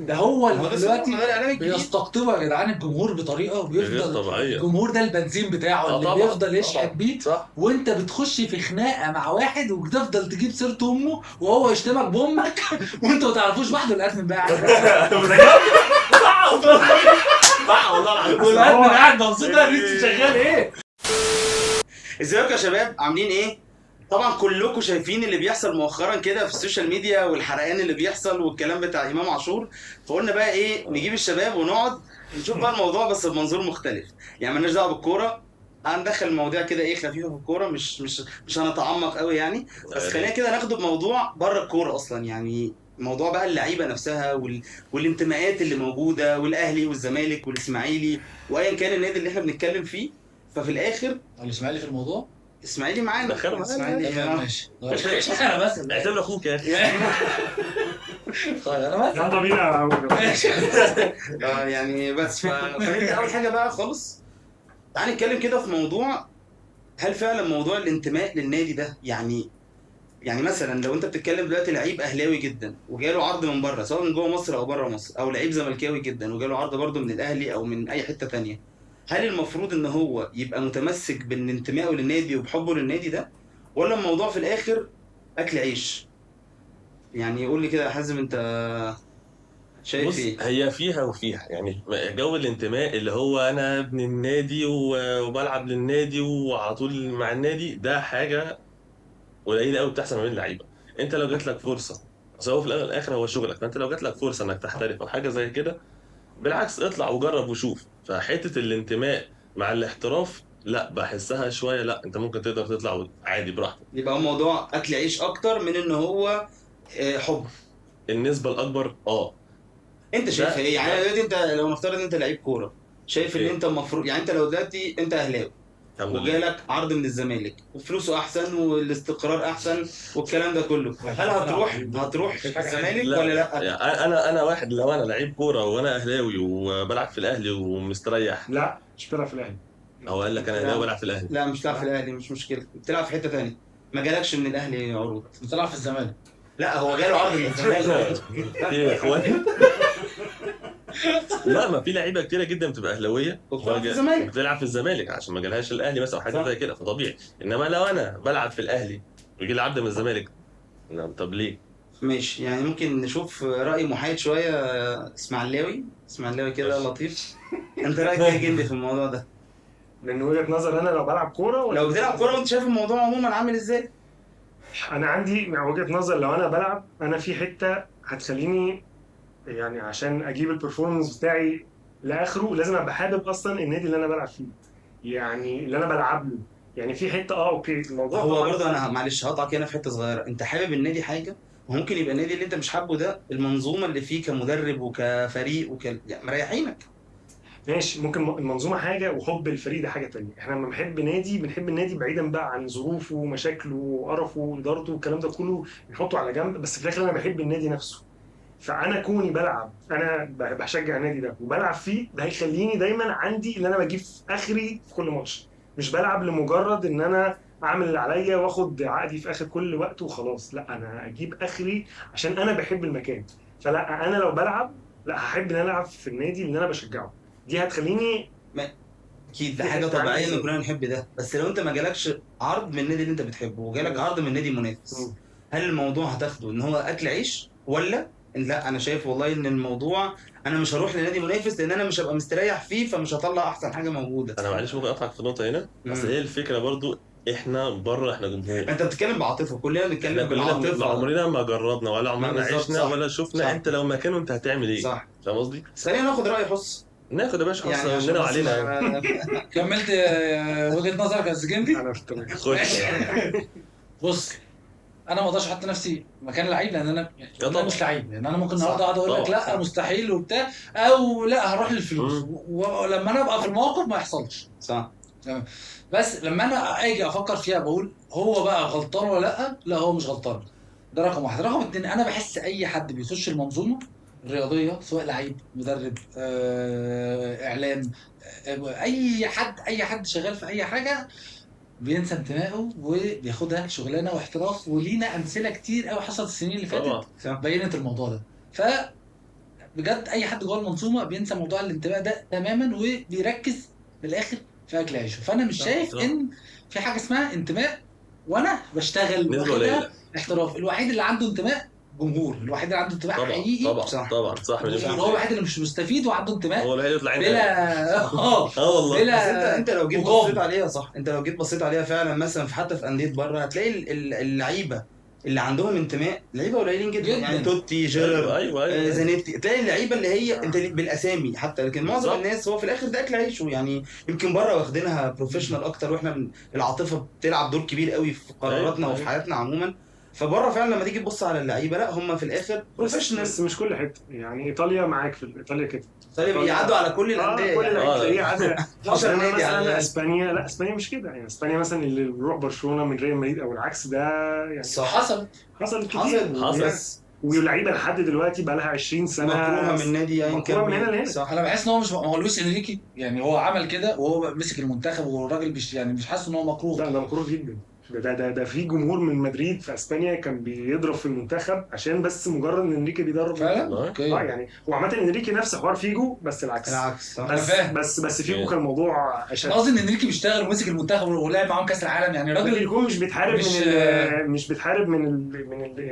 ده هو ما هو ده دلوقتي السبب الاعلامي الجديد. بيستقطبوا يا جدعان الجمهور بطريقه، غير وبيفضل طبيعيه. الجمهور ده البنزين بتاعه اللي طبعا بيفضل يشحن طبعا بيه. صح. وانت بتخش في خناقه مع واحد وبتفضل تجيب سيره امه وهو يشتمك بامك وانت ما تعرفوش بعض، والادمن بقى صح والله العظيم. والادمن قاعد مبسوط ان انت شغال ايه. ازيكم يا شباب، عاملين ايه؟ طبعا كلكم شايفين اللي بيحصل مؤخرا كده في السوشيال ميديا والحرقان اللي بيحصل والكلام بتاع امام عاشور. فقلنا بقى ايه، نجيب الشباب ونقعد نشوف بقى الموضوع بس بمنظور مختلف. يعني مالناش دعوه بالكوره، هندخل المواضيع كده ايه خفيفه في الكوره، مش هنتعمق قوي يعني. بس خلينا كده ناخده بموضوع بره الكوره اصلا، يعني موضوع بقى اللعيبه نفسها والانتماءات اللي موجوده، والاهلي والزمالك والاسماعيلي وايا كان النادي اللي احنا بنتكلم فيه. ففي الاخر الاسماعيلي في الموضوع. اسماعيلي معانا، دخله معانا. اسماعيلي تمام ماشي. انا بس اعتبر اخوك يا اخي. طيب انا بس يلا بينا. ماشي. يعني بس فنبدا اول حاجه بقى خالص. تعال نتكلم كده في موضوع، هل فعلا موضوع الانتماء للنادي ده يعني مثلا لو انت بتتكلم دلوقتي لعيب اهلاوي جدا وجاله عرض من بره، سواء من جوه مصر او بره مصر، او لعيب زملكاوي جدا وجاله عرض برضه من الاهلي او من اي حته تانية، هل المفروض ان هو يبقى متمسك بان انتمائه للنادي وبحبه للنادي ده، ولا الموضوع في الاخر اكل عيش؟ يعني قول لي كده يا حازم، انت شايف بص، ايه؟ هي فيها وفيها يعني. جو الانتماء اللي هو انا ابن النادي وبلعب للنادي وعلى طول مع النادي، ده حاجه قليله قوي بتحصل ما بين اللعيبه. انت لو جات لك فرصه، بس هو في الأول والاخر هو شغلك، فانت لو جات لك فرصه انك تحترف او حاجه زي كده، بالعكس اطلع وجرب وشوف. فحته الانتماء مع الاحتراف لا بحسها شويه، لا انت ممكن تقدر تطلع عادي براحتك. يبقى هو موضوع اكل عيش اكتر من ان هو حب. النسبه الاكبر انت شايف ده ايه؟ يعني ده دلوقتي انت لو نفترض ان انت لعيب كوره، شايف ان اوكي. انت المفروض، يعني انت لو دلوقتي انت اهلاوي الحمد لله. وجالك عرض من الزمالك وفلوسه احسن والاستقرار احسن والكلام ده كله، هل هتروح الزمالك ولا لا لا؟ يعني انا واحد، لو انا لعيب كوره وانا اهلاوي وبلعب في الاهلي ومستريح. لا مش بتلعب في الاهلي. هو قال لك انا اهلاوي لا بلعب في الاهلي. لا، مش تلعب في الاهلي مش مشكله، بتلعب في حته تانية. ما جالكش من الاهلي عروض؟ بتلعب في الزمالك. لا هو جاله عرض من الزمالك. ايه يا اخوان؟ لا، ما في لعيبه كتيره جدا بتبقى اهلاويه وبتلعب في الزمالك. بتلعب في الزمالك عشان ما جالهاش الاهلي مثلا او حاجه صح. زي كده، فطبيعي. انما لو انا بلعب في الاهلي ويجي لي عبد من الزمالك، نعم طب ليه؟ ماشي، يعني ممكن نشوف رأي محايد شوية. اسماعيلاوي كده ماشي. لطيف. انت رأيك ايه يا جندي في الموضوع ده؟ من وجهة نظر انا لو بلعب كوره ولا لو بتلعب كورة وانت شايف الموضوع عموما عامل ازاي؟ انا عندي من وجهة نظر، لو انا بلعب انا في حته هتخليني يعني عشان اجيب البرفورمانس بتاعي لاخره لازم ابقى حابب اصلا النادي اللي انا بلعب فيه، يعني اللي انا بلعب له. يعني في حته اوكي الموضوع هو طبعاً. برضه انا معلش هقطعك هنا في حتة صغيرة، انت حابب النادي حاجة، وممكن يبقى النادي اللي انت مش حابه ده المنظومة اللي فيه كمدرب وكفريق يعني مريحينك. ماشي، ممكن المنظومه حاجه وحب الفريق ده حاجه تانية. احنا لما بنحب نادي بنحب النادي بعيدا بقى عن ظروفه ومشاكله وقرفه وادارته والكلام ده كله، نحطه على جنب. بس في الاخر انا بحب النادي نفسه. فانا كوني بلعب، انا بشجع النادي ده وبلعب فيه، ده هيخليني دايما عندي اللي انا بجيب في اخري في كل ماتش. مش بلعب لمجرد ان انا اعمل اللي عليا واخد عقدي في اخر كل وقت وخلاص، لا انا اجيب اخري عشان انا بحب المكان. فلا انا لو بلعب، لا هحب ان انا العب في النادي اللي انا بشجعه. دي هتخليني اكيد ده في حاجة حتة عاملة طبيعية ان ازاي؟ كلنا نحب ده، بس لو انت ما جالكش عرض من النادي اللي انت بتحبه وجالك عرض من نادي منافس، هل الموضوع هتاخده ان هو اكل عيش، ولا لا انا شايف والله ان الموضوع انا مش هروح لنادي منافس لان انا مش هبقى مستريح فيه فمش هطلع احسن حاجه موجوده؟ انا معلش ممكن اقطعك في النقطه هنا، بس هي الفكره برضو، احنا بره، احنا جمهور. انت بتتكلم بعاطفه، كلنا احنا بنتكلم كلنا بالعاطفه. عمرنا ما جربنا ولا ما عمرنا بالظبط، عشنا صح ولا شفنا. صح انت لو مكانه انت هتعمل ايه؟ صح. فاهم قصدي؟ بس خلينا ناخد راي حس، ناخد يا باشا يعني حصه عشان مننا بس وعلينا يعني. ما كملت وجهة نظرك يا زجندي. انا في التمام. خش. بص، انا ما اقدرش احط نفسي مكان لعيب لان انا طبعا. مش لعيب، لان انا ممكن صح. النهارده اقعد اقول لك طبعا. لا صح. مستحيل وبتاع، او لا هروح للفلوس ولما انا ابقى في الموقف ما يحصلش. صح. تمام. بس لما انا اجي افكر فيها بقول هو بقى غلطان ولا لا، لا هو مش غلطان. ده رقم واحد. رقم اتنين، انا بحس اي حد بيخش المنظومه الرياضيه، سواء لعيب مدرب اعلام، اي حد شغال في اي حاجه، بينسى انتمائه وبياخدها شغلانه واحتراف. ولينا امثله كتير قوي حصلت السنين اللي طبعا. فاتت بينت الموضوع ده. ف بجد اي حد جوه المنظومه بينسى موضوع الانتماء ده تماما وبيركز في الاخر في اكل عيشه. فانا مش شايف ان في حاجه اسمها انتماء وانا بشتغل نسبة واخدها قليلة. احتراف. الوحيد اللي عنده انتماء جمهور، الوحيد اللي عنده انتماء طبعا حقيقي طبعا صح. طبعا صح جمهور. مليون هو في الوحيد اللي مش مستفيد وعنده انتماء المية. هو الوحيد يطلع عين بلا اه والله. بلا بس انت لو جيت مقابل. بصيت عليها صح، انت لو جيت بصيت عليها فعلا مثلا حتى في انديه بره هتلاقي اللعيبه اللي عندهم انتماء لعيبه قليلين جدا, جداً. يعني توتي جيرر ايوه زانيتي، تلاقي اللعيبه اللي هي انت بالاسامي حتى، لكن معظم بالظبط. الناس هو في الاخر ده اكل عيشه. يعني يمكن بره واخدينها بروفيشنال اكتر، واحنا العاطفه بتلعب دور كبير قوي في قراراتنا أيوة. وفي حياتنا عموما. فبره فعلا لما تيجي تبص على اللعيبه لا هم في الاخر بروفيشنال، بس مش كل حته، يعني ايطاليا معاك في ايطاليا كده يعدوا على كل الانديه كل يعني. اللعيبه تلاقيه عدى 12 نادي على مثلا. الأقل. اسبانيا لا، اسبانيا مش كده، يعني اسبانيا مثلا اللي بيروح برشلونه من ريال مدريد او العكس ده يعني صح. حصل حصل كتير. حصل بس ولعيبه لحد دلوقتي بقى لها 20 سنه مكروهه من نادي ايا مكروهة من هنا كان. لهنا. صح. انا بحس ان هو مش هو لويس انريكي، يعني هو عمل كده وهو مسك المنتخب والراجل يعني مش حاسس ان هو مكروه. لا ده مكروه جدا. ده في جمهور من مدريد في اسبانيا كان بيضرب في المنتخب عشان بس مجرد ان انريكي بيدرب فعلا المنتخب. اوكي. يعني وعامه انريكي نفس حوار فيجو بس العكس. صح. أنا فاهم. بس فيجو كان الموضوع اشد. انا قصدي ان انريكي بيشتغل ومسك المنتخب ولعب معاهم كاس العالم، يعني راجل راجل يكون مش بيتحارب مش- يعني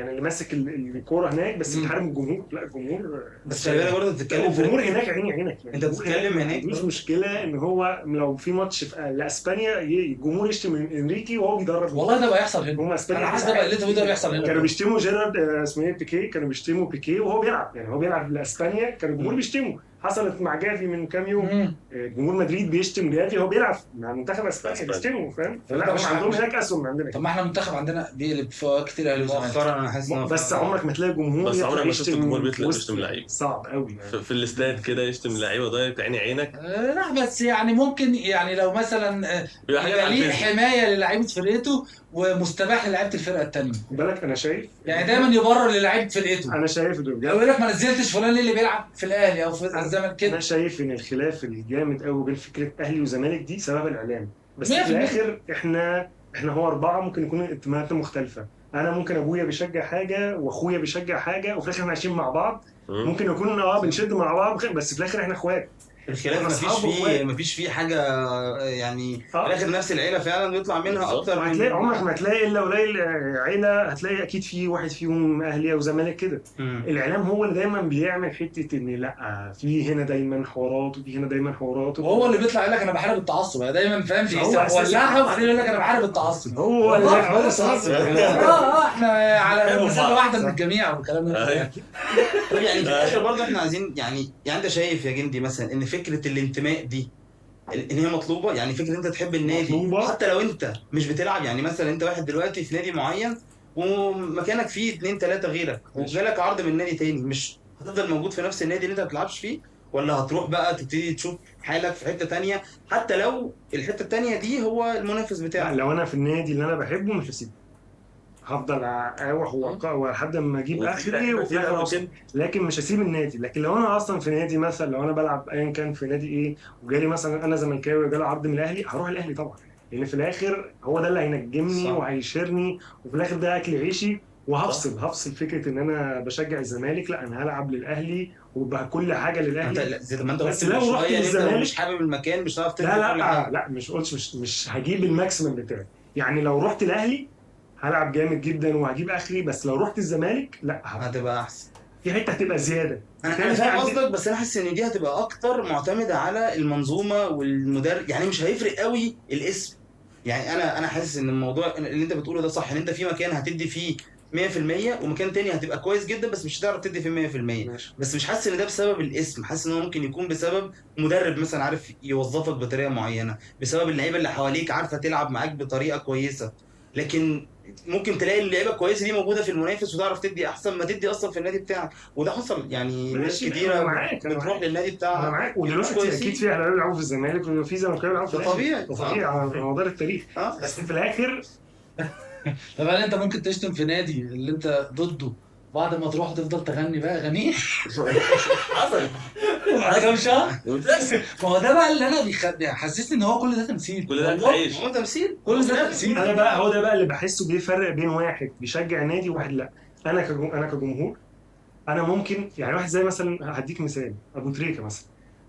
اللي ماسك الكوره هناك، بس مم. بيتحارب الجمهور. لا الجمهور بس خلي بالك برضه بتتكلم الجمهور في هناك عيني عينك، يعني انت الجمهور بتتكلم هناك مش برضه. مشكله ان هو لو في ماتش لاسبانيا الجمهور يشتم انريكي وهو بيدرب. والله ده بقى يحصل هنا. هم اسبانيا انا حاسس ده بقى اللي بيقدر يحصل كانوا هنا. بيشتموا جيرارد اسمه ايه بيكيه، كانوا بيشتموا بيكيه وهو بيلعب، يعني هو بيلعب لاسبانيا كان الجمهور بيشتمه. حصلت مع جافي من كام يوم، مم. جمهور مدريد بيشتم جافي وهو بيلعب مع منتخب اسبانيا بيشتمه، فاهم؟ فلا هم عندهم هناك اسهم من عندنا. طب ما احنا المنتخب عندنا بيقلب في كتير اهلي وزمالك. مؤخرا انا حاسس ان بس عمرك ما تلاقي جمهور بس عمرك ما شفت جمهور بيطلع وسط- يشتم لعيب. صعب قوي يعني. في الاستاد كده يشتم اللعيبه دايركت عيني عينك. لا بس يعني ممكن، يعني لو مثلا بيبقى حاجه يبقى على ليه الفيسبوك. حمايه للعيبه فرقته ومستباح للعيبه الفرقه الثانيه، خد بالك انا شايف يعني دايما يبرر للعيبه فرقته. انا شايف ده بجد. يقول لك ما نزلتش فلان ليه اللي بيلعب في الاهلي او في الزمالك كده. انا شايف ان الخلاف الجامد قوي بين فكره اهلي وزمالك دي سبب الاعلام، بس 100%. في الاخر احنا هو اربعه ممكن يكون انتماءاتنا مختلفه. انا ممكن ابويا بيشجع حاجه واخويا بيشجع حاجه وفي الاخر احنا عايشين مع بعض. مم. ممكن نكون بنشد مع بعض بس في الاخر احنا اخوات. الخلاف مفيش فيه حاجه يعني في الاخر نفس العيله فعلا بيطلع منها بالظبط. اكتر من هتلاقي عمرك ما هتلاقي الا قليل عيله هتلاقي اكيد في واحد فيهم اهلي او زمالك كده. الاعلام هو اللي دايما بيعمل حته ان لا في هنا دايما حوارات وفي هنا دايما حوارات وهو اللي بيطلع يقول لك انا بحارب التعصب، يعني دايما فاهم في هو ولاعه وبعدين يقول لك انا بحارب التعصب. هو والله صح. احنا على حلو مسافه بعض. واحده من الجميع والكلام ده. أيوة. طب يعني في الاخر برضه احنا عايزين يعني انت شايف يا جندي مثلا ان فكره الانتماء دي ان هي مطلوبه، يعني فكره انت تحب النادي مطلوبة. حتى لو انت مش بتلعب، يعني مثلا انت واحد دلوقتي في نادي معين ومكانك فيه 2 3 غيرك وجالك عرض من نادي تاني، مش هتفضل موجود في نفس النادي اللي انت ما بتلعبش فيه، ولا هتروح بقى تبتدي تشوف حالك في حته تانية حتى لو الحته التانية دي هو المنافس بتاعك؟ لو انا في النادي اللي انا بحبه مش هسيبه، هفضل اروح لحد ما اجيب اخري وفي الاخر أوصل. لكن مش هسيب النادي. لكن لو انا اصلا في نادي مثلا، لو انا بلعب ايا كان في نادي ايه وجالي مثلا انا زملكاوي وجالي عرض من الاهلي، هروح الاهلي طبعا، لان في الاخر هو ده اللي هينجمني صح. وهيشيرني وفي الاخر ده اكل عيشي. وهفصل فكره ان انا بشجع الزمالك، لا انا هلعب للاهلي وبقى كل حاجه للاهلي. زي ما انت بس قلت لو من رحت شوية ان انت للزمالك- مش حابب المكان مش هتعرف تدي كل لا حاجه. لا مش قلتش مش هجيب الماكسيمم بتاعي. يعني لو رحت الاهلي هلعب جامد جدا وهجيب اخري، بس لو رحت الزمالك لا هتبقى احسن. في حته هتبقى زياده. انا فاهم قصدك، بس انا حاسس ان دي هتبقى اكتر معتمده على المنظومه والمدرب، يعني مش هيفرق قوي الاسم. يعني انا حاسس ان الموضوع اللي انت بتقوله ده صح، ان انت في مكان هتدي فيه 100% ومكان تاني هتبقى كويس جدا بس مش هتعرف تدي فيه 100%. ماشي. بس مش حاسس ان ده بسبب الاسم، حاسس ان هو ممكن يكون بسبب مدرب مثلا عارف يوظفك بطريقه معينه، بسبب اللعيبه اللي حواليك عارفه تلعب معاك بطريقه كويسه. لكن ممكن تلاقي اللعيبه الكويسه دي موجوده في المنافس وتعرف تدي احسن ما تدي اصلا في النادي بتاعك، وده حصل يعني ناس ماشي، كتيره أنا معاك، أنا بتروح معاك. للنادي انا بتاعها معاك. ودلوقتي كويسين. اكيد في اهلاويه بيلعبوا في الزمالك وفي زملكاويه بيلعبوا في ده الأهلي. طبيعي. ده طبيعي على مدار التاريخ. بس في الاخر طب هل انت ممكن تشتم في نادي اللي انت ضده بعد ما تروح تفضل تغني بقى اغانيه؟ حصل. بعد كام شهر؟ وبتحصل. ما هو ده بقى اللي انا حسسني ان هو كل ده تمثيل. كل ده والله عيش. هو تمثيل. كل ده تمثيل. انا بقى هو ده بقى اللي بحسه بيفرق بين واحد بيشجع نادي وواحد لا. انا كجمهور انا ممكن يعني واحد زي مثلا هديك مثال ابو تريكه مثلا.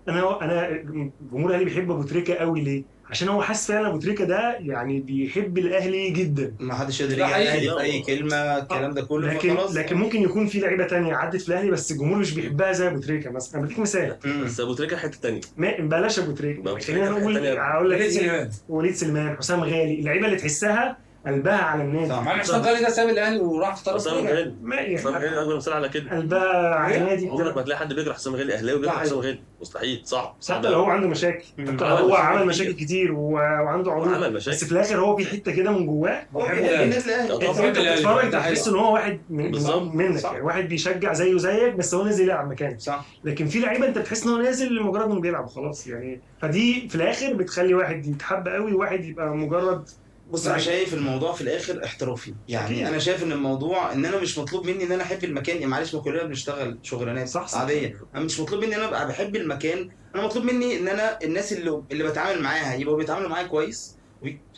انا جمهور الاهلي بيحب ابو تريكه قوي ليه؟ عشان هو حاسس فعلا ابو تريكه ده يعني بيحب الاهلي جدا. ما حدش يقدر ده يجي حقيقي. الاهلي في اي كلمه الكلام ده كله، فخلاص لكن ممكن يكون في لعيبه تانية عدت في الاهلي بس الجمهور مش بيحبها زي ابو تريكه مثلا. انا بديك مثال، بس ابو تريكه حته ثانيه. بلاش ابو تريكه، أبو خلينا تريكة نقول في حتة تانية. هقول لك وليد إيه؟ سليمان. وليد سليمان، حسام غالي، اللعيبه اللي تحسها قلبها على النادي. صح. مع ان حسام غالي ده ساب الاهلي وراح اختار حسام الفريق. غالي حسام غالي اكبر مثال على كده. قلبها على النادي. عمرك ما تلاقي حد بيكره حسام غالي اهلاوي بيكره ده حسام حقيقي. غالي، مستحيل. صعب حتى لو هو عنده مشاكل، حتى لو هو عمل مشاكل كتير وعنده عروض، عمل مشاكل. بس في الاخر هو في حته كده من جواه هو بيحب بيحب الأهلي. الناس الاهلي. طبعاً. انت بيحب الأهلي. بتتفرج ده تحس حقيقي. ان هو واحد بالظبط. منك، صح. يعني واحد بيشجع زيه زيك بس هو نازل يلعب مكانك. صح. لكن في لعيبه انت بتحس ان هو نازل لمجرد انه بيلعب وخلاص يعني. فدي في الاخر بتخلي واحد يتحب قوي وواحد يبقى مجرد. بص انا شايف الموضوع في الاخر احترافي، يعني أكيد. انا شايف ان الموضوع ان انا مش مطلوب مني ان انا احب المكان، يعني معلش ما كلنا بنشتغل شغلانات صح. عاديه، انا مش مطلوب مني ان انا ابقى بحب المكان، انا مطلوب مني ان انا الناس اللي بتعامل معاها يبقوا بيتعاملوا معايا كويس،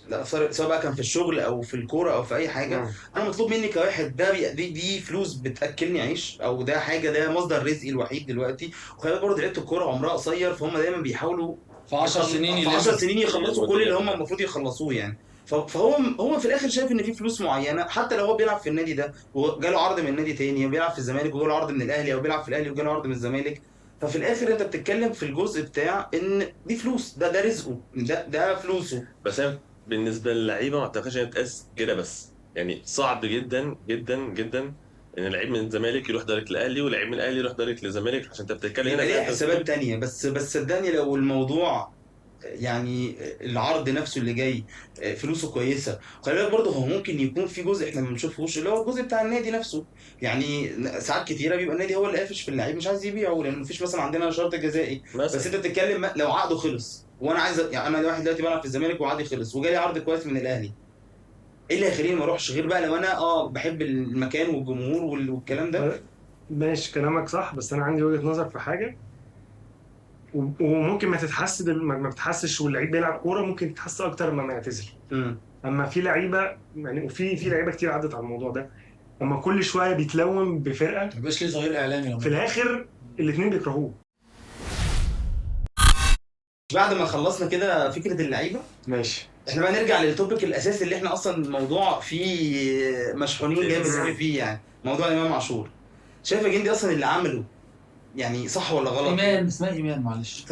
لا سواء بقى كان في الشغل او في الكوره او في اي حاجه. انا مطلوب مني كواحد ده دي فلوس بتاكلني عيش، او ده حاجه، ده مصدر رزقي الوحيد دلوقتي. وخلي بالك برضه لعيبه الكوره عمرها قصير، فهم دايما بيحاولوا في 10 سنين في 10 يلموا. سنين يخلصوا كل اللي هم المفروض يخلصوه يعني. فهو في الاخر شايف ان في فلوس معينه، حتى لو هو بيلعب في النادي ده وجاله عرض من نادي تاني، وبيلعب في الزمالك وجاله عرض من الاهلي، او بيلعب في الاهلي وجاله عرض من الزمالك. ففي الاخر انت بتتكلم في الجزء بتاع ان دي فلوس، ده رزقه، ده فلوسه. بس هي بالنسبه للعيبه ما اعتقدش ان تقاس كده بس، يعني صعب جدا جدا جدا ان لعيب من الزمالك يروح دايركت الاهلي ولعيب من الاهلي يروح دايركت للزمالك، عشان انت بتتكلم هنا يبقى ليه كده حسابات تانية. بس صدقني لو الموضوع يعني العرض نفسه اللي جاي فلوسه كويسه، خلي بالك برضه هو ممكن يكون في جزء احنا ما بنشوفوش، اللي هو الجزء بتاع النادي نفسه. يعني ساعات كتيره بيبقى النادي هو اللي قافش في اللعيب، مش عايز يبيعه لان مفيش مثلا عندنا شرط جزائي. بس انت بتتكلم لو عقده خلص وانا عايز، يعني انا واحد دلوقتي بلعب في الزمالك وعقدي خلص وجالي عرض كويس من الاهلي، ايه اللي هيخليني ما اروحش؟ غير بقى لو انا بحب المكان والجمهور والكلام ده. ماشي كلامك صح، بس انا عندي وجهة نظر في حاجة وممكن ما تتحس ما بتحسش، واللعيب بيلعب كورة ممكن تتحس اكتر لما يعتزل. اما في لعيبة يعني، وفي لعيبة كتير عدت على الموضوع ده، اما كل شوية بيتلون بفرقة ما يبقاش ليه ظهير اعلامي في الاخر الاثنين بيكرهوه. بعد ما خلصنا كده فكره اللعيبه، ماشي احنا بقى نرجع للتوبيك الاساسي اللي احنا اصلا الموضوع فيه مشحونين جامد قوي فيه، يعني موضوع امام عاشور. شايف يا جندي اصلا اللي عمله يعني صح ولا غلط؟ ايمان، اسمها ايمان، معلش.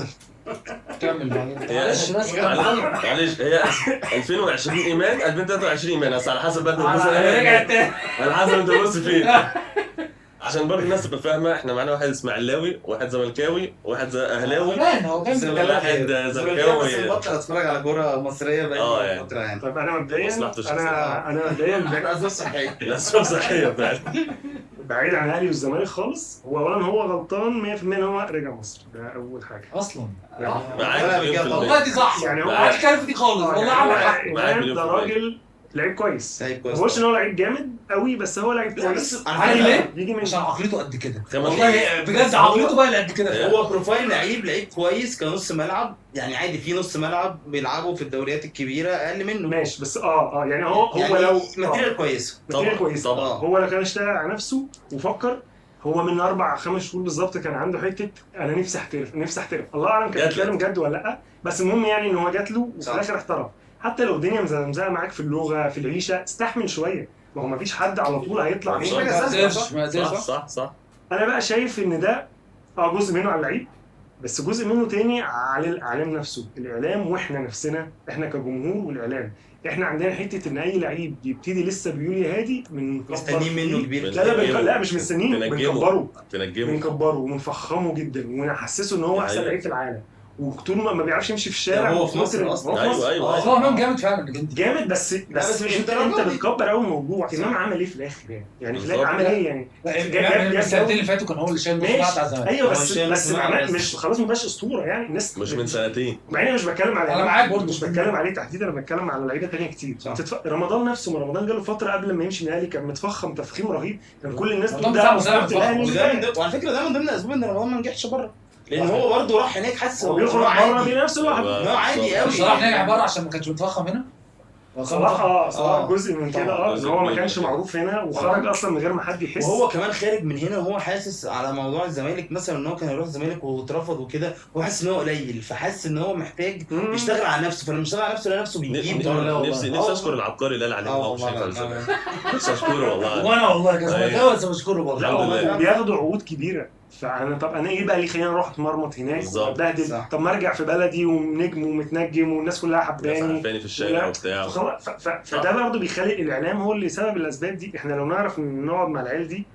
كمل بعدين. معلش بس معلش هي 2020 ايمان 2023 ايمان، بس على حسب بقى انت بتبص رجعت تاني. على حسب انت بتبص فين. عشان برضه الناس تبقى فاهمه، احنا معانا واحد اسماعيلاوي وواحد زملكاوي وواحد اهلاوي هو كان واحد زملكاوي. بس بطل اتفرج على كوره مصريه بقى يعني. فتره يعني. طيب انا مبدئيا مصلحته الشخصية. انا مبدئيا لازم صحيح. الاسباب صحيه فعلا. بعيد عن الاهلي والزمالك خالص. هو اولا هو غلطان 100% ان هو رجع مصر، ده اول حاجه اصلا. معاك والله دي صح يعني هو ما اتكلم في دي خالص، والله عندك حق. يعني ده راجل لعيب كويس، لعيب ما كويس. بقولش ان هو لعيب جامد قوي، بس هو لعيب لا كويس. بس عارف ليه؟ يجي من عشان عقليته قد كده، خمس والله بجد عقليته بقى اللي قد كده. هو بروفايل لعيب كويس كنص ملعب، يعني عادي في نص ملعب بيلعبوا في الدوريات الكبيره اقل منه. ماشي بس يعني هو يعني لو ماتيريال كويسه. ماتيريال كويسه. طبعا. هو لو كان اشتغل على نفسه وفكر، هو من 4-5 شهور بالظبط كان عنده حته انا نفسي احترف. الله اعلم كان بيتكلم جد ولا لا، بس المهم يعني ان هو جات له وفي الاخر احترف. حتى لو الدنيا مزمزقه معاك في اللغه في العيشه استحمل شويه، ما هو مفيش حد على طول هيطلع مفيش منه. حاجة ما قدرش. صح. انا بقى شايف ان ده جزء منه على اللعيب، بس جزء منه تاني على الاعلام نفسه، الاعلام واحنا نفسنا، احنا كجمهور والاعلام. احنا عندنا حته ان اي لعيب يبتدي لسه بيقول يا هادي من مستنيين منه كبير. لا مش مستنيين، تنجمه بنكبره ونفخمه جدا ونحسسه ان هو احسن لعيب في العالم، وطول ما بيعرفش يمشي في الشارع. هو في مصر اصلا. ايوه هو امام جامد فعلا جامد، بس مش انت بتكبر قوي الموضوع. امام عمل ايه في الاخر يعني في الاخر عمل ايه يعني؟ السنتين اللي فاتوا كان هو اللي شايل نص على الزمالك. ايوه بس مش خلاص ما بقاش اسطوره يعني الناس مش من سنتين. مع اني مش بتكلم على انا معاك برضه، مش بتكلم عليه تحديدا، انا بتكلم على لعيبه ثانيه كتير. رمضان نفسه، ما رمضان جاله فتره قبل ما يمشي من الاهلي كان متفخم تفخيم رهيب، كان كل الناس تقول ده الاهلي. وعلى فكره ده من ضمن الاسباب ان رمضان ما نجحش بره، لان هو برضه راح هناك حاسس هو بيخرج بره بنفسه لوحده. عادي قوي. بصراحه نجح بره عشان ما كانش متفخم هنا. صلاح جزء من كده ان هو ما جزء كانش من- معروف هنا وخرج اصلا من غير ما حد يحس. وهو كمان خارج من هنا وهو حاسس على موضوع الزمالك مثلا ان هو كان يروح الزمالك واترفض وكده، هو حاسس ان هو قليل، فحاسس ان هو محتاج يشتغل على نفسه، فلما يشتغل على نفسه لقى نفسه بيجيب نفسي اشكر العبقري اللي قال عليه هو مش هينفع الزمالك. نفسي اشكره والله. وانا والله كزملكاوي بس بشكره لا برضه. الحمد لله. هو بياخدوا عقود كبيره، فانا طب انا ايه بقى اللي خليني اروح اتمرمط هناك بالظبط. واتبهدل؟ صح. طب ما ارجع في بلدي ومنجم ومتنجم والناس كلها حباني عارفاني في الشارع وبتاع. فده برضه بيخلي الاعلام هو اللي سبب الاسباب دي. احنا لو نعرف نقعد مع العيال دي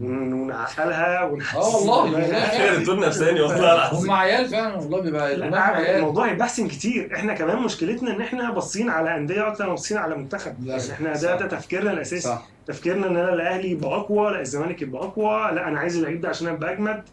ونعقلها والله خير دكتور نفساني والله العظيم. هم عيال فعلا والله، بيبقى لا عيال. الموضوع هيبقى احسن كتير. احنا كمان مشكلتنا ان احنا باصين على انديه اكتر ما باصين على منتخب. للأسف. احنا صح. ده تفكيرنا الاساسي. صح. تفكيرنا ان انا الاهلي يبقى اقوى، لا الزمالك يبقى اقوى، لا انا عايز اللعيب ده عشان ابقى اجمد،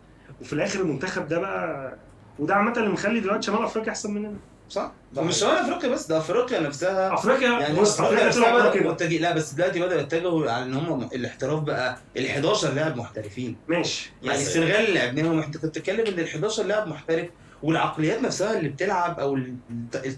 وفي الاخر المنتخب ده بقى. وده عامه اللي مخلي دلوقتي شمال افريقيا احسن مننا. صح. ومش شمال افريقيا بس، ده افريقيا نفسها افريقيا يعني. بص افريقيا نفسها طلعت بدأوا كده يتجهوا، لا بس دلوقتي بدأوا يتجهوا على ان هم الاحتراف بقى ال 11 لاعب محترفين. ماشي. يعني بس- السنغال اللي لعبناهم انت كنت بتتكلم ان ال 11 لاعب محترف، والعقليات نفسها اللي بتلعب او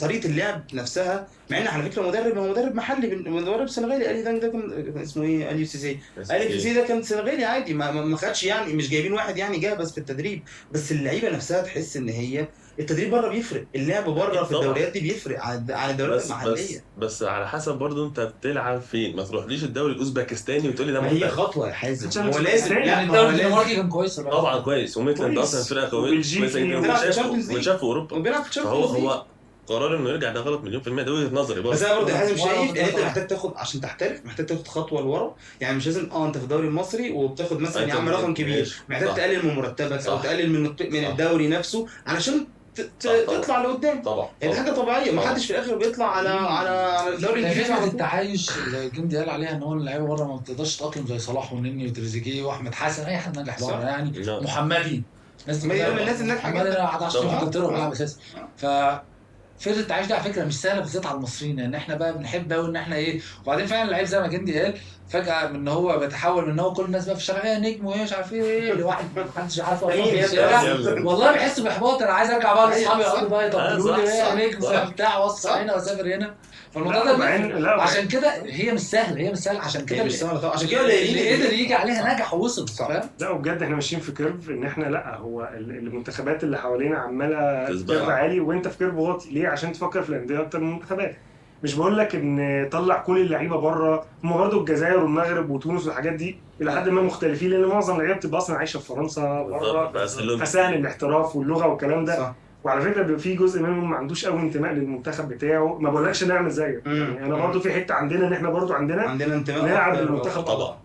طريقه اللعب نفسها، مع ان على فكره مدرب هو مدرب محلي، مدرب سنغالي. الي دانج ده كان اسمه ايه؟ اليو سيسي. اليو سيسي ده كان سنغالي عادي، ما خدش يعني، مش جايبين واحد يعني جه بس في التدريب. بس اللعيبه نفسها تحس ان هي التدريب بره بيفرق، اللعب بره في طبعا. الدوريات دي بيفرق عن الدوريات بس المحليه. بس على حسب برضو انت بتلعب فين. ما تروحليش الدوري الاوزبكستاني وتقول لي ده ما هي منتخب. خطوه يا حازم، عشان هو مش لازم مستاهل. يعني ما هو الدوري لازم. الدنماركي كان كويس ولا لا؟ طبعا كويس، وميتلاند كويس. اصلا فرقه قويه وبلجيكي بيلعب في وشاف Champions League. وشاف اوروبا. وبيلعب في فهو الشامبيونز ليج. هو قرار انه يرجع ده غلط مليون في المية. ده وجهة نظري برضه. بس انا برضه حازم ورا شايف ان انت طبعا. محتاج تاخد عشان تحترف، محتاج تاخد خطوه لورا. يعني مش لازم انت في الدوري المصري وبتاخد مثلا يا عم رقم كبير، ماشي. محتاج صح. تقلل من مرتبك او صح. تقلل من صح. الدوري نفسه علشان صح طبعا. تطلع لقدام. طبعا يعني دي حاجه طبيعيه، ما طبعا. حدش في الاخر بيطلع على الدوري الانجليزي فكرة على طول. التعايش اللي جندي قال عليها ان هو اللعيبه بره ما بتقدرش تتاقلم زي صلاح ونني وتريزيجيه واحمد حسن، اي حد ناجح بره صح. يعني. لا. محمدي ناس ما هي من الناس الناجحة محمدي جدا. قعد 10 سنين في طبعا. انجلترا وبيلعب اساسي. فكرة التعايش دي على فكره مش سهله بالذات على المصريين، لان احنا بقى بنحب قوي ان احنا ايه. وبعدين فعلا اللعيب زي ما جندي قال فجاه من ان هو بيتحول من ان هو كل الناس بقى في الشارع ايه نجم وايه مش عارف ايه لواحد محدش عارفه مين في يا الشارع. ابني؟ والله بحس باحباط، انا عايز ارجع بقى أيوة، لاصحابي صح. يقعدوا بقى يطبلوا لي صح، ايه نجم صح. وبتاع واصحى صح. هنا واسافر هنا. فالموضوع ده بيفرق. عشان كده هي مش سهله عشان كده هي مش سهله طبعا، عشان كده اللي قليلين قدر يجي عليها نجح ووصل. صح. فاهم؟ لا وبجد احنا ماشيين في كيرف ان احنا لا هو المنتخبات اللي حوالينا عماله تسبق. كيرف عالي وانت في كيرف واطي. ليه؟ عشان تفكر في الانديه اكتر من المنتخبات. مش بقول لك ان طلع كل اللعيبه بره، هم برضه الجزائر والمغرب وتونس والحاجات دي الى حد ما مختلفين، لان معظم اللعيبه بتبقى اصلا عايشه في فرنسا بره، بالظبط. فسهل الاحتراف واللغه والكلام ده. صح. وعلى فكره بيبقى في جزء منهم ما عندوش قوي انتماء للمنتخب بتاعه. ما بقولكش نعمل زيك يعني، انا برضه في حته عندنا ان احنا برضه عندنا انتماء نلعب أكتر. بالمنتخب طبعا.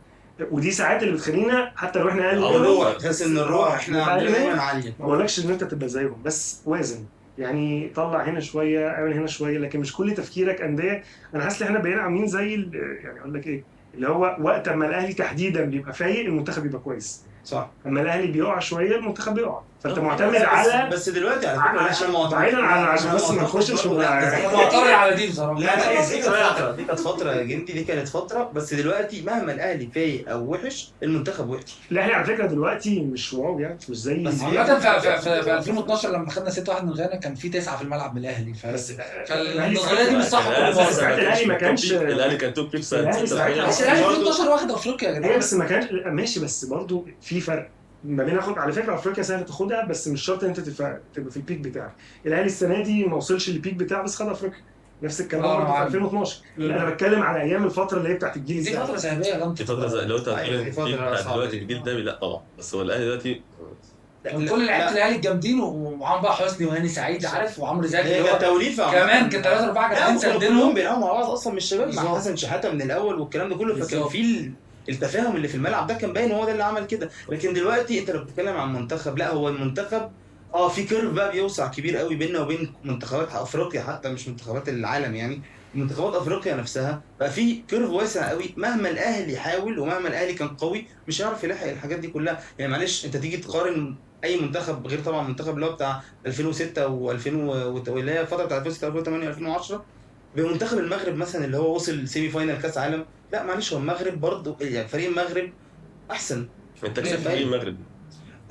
ودي ساعات اللي بتخلينا حتى لو احنا اقل الروح، تحس ان الروح احنا نبقى عندنا أقل دايما عاليه. ما بقولكش ان انت تبقى زيهم، بس وازن يعني. طلع هنا شويه اعمل هنا شويه، لكن مش كل تفكيرك انديه. انا حاسس ان احنا بقينا عاملين زي يعني اقول لك ايه اللي هو وقت اما الاهلي تحديدا بيبقى فايق المنتخب بيبقى كويس، صح. اما الاهلي بيقع شويه المنتخب بيقع. فانت معتمد بس على بس دلوقتي على فكره عشان بعيدا عن عشان بس ما نخشش انا معترض على دي بصراحه. لا دي كانت فتره، دي كانت فتره يا جندي، دي كانت فتره. بس دلوقتي مهما الاهلي فايق او وحش المنتخب وحش. الاهلي على فكره دلوقتي مش واو يعني، مش زي بس عامة في 2012 لما خدنا 6-1 من غانا كان في 9 في الملعب من الاهلي. فالنظريه دي مش صح كل بس مره. ساعات الأهلي ما كانش- الاهلي كان توب بيك الأهلي ساعتها- بس الاهلي 2012 واخد افريقيا يا هي جدعان. بس ما كانش ماشي، بس برضو في فرق ما بين اخد. على فكره افريقيا سهل تاخدها، بس مش شرط ان انت تبقى في البيك بتاعك. الاهلي السنه دي ما وصلش للبيك بتاعه بس خد افريقيا. نفس الكلام برضه في 2012. انا بتكلم على ايام الفتره اللي هي بتاعت الجيل دي فتره الذهبي. ذهبيه غلط. في فتره لو انت أيوة، دي فترة بتاعت صعبة دلوقتي دي. الجيل ده لا طبعا. بس هو الاهلي دلوقتي كل لعيبه الاهلي الجامدين ومعاهم بقى حسني وهاني سعيد عارف وعمرو زكي هي اللي كانت هو توليفه كمان كان 3 4 لا جامدين كلهم سندينهم. بيلعبوا مع بعض اصلا، مش شباب مع بالظبط. حسن شحاته من الاول والكلام ده كله. فكان بالظبط. في التفاهم اللي في الملعب ده كان باين، هو ده اللي عمل كده. لكن دلوقتي انت لو بتتكلم عن منتخب، لا هو المنتخب في كيرف بقى بيوسع كبير قوي بيننا وبين منتخبات افريقيا، حتى مش منتخبات العالم يعني، منتخبات افريقيا نفسها بقى في كيرف واسع قوي. مهما الاهلي حاول ومهما الاهلي كان قوي مش هيعرف يلحق الحاجات دي كلها. يعني معلش انت تيجي تقارن اي منتخب غير طبعا المنتخب اللي هو بتاع 2006 و2000 واللي هي الفتره بتاعت 2006 2008 2010 بمنتخب المغرب مثلا اللي هو وصل سيمي فاينال كاس عالم. لا معلش هو المغرب برضه يعني فريق المغرب احسن. انت كسبت في المغرب.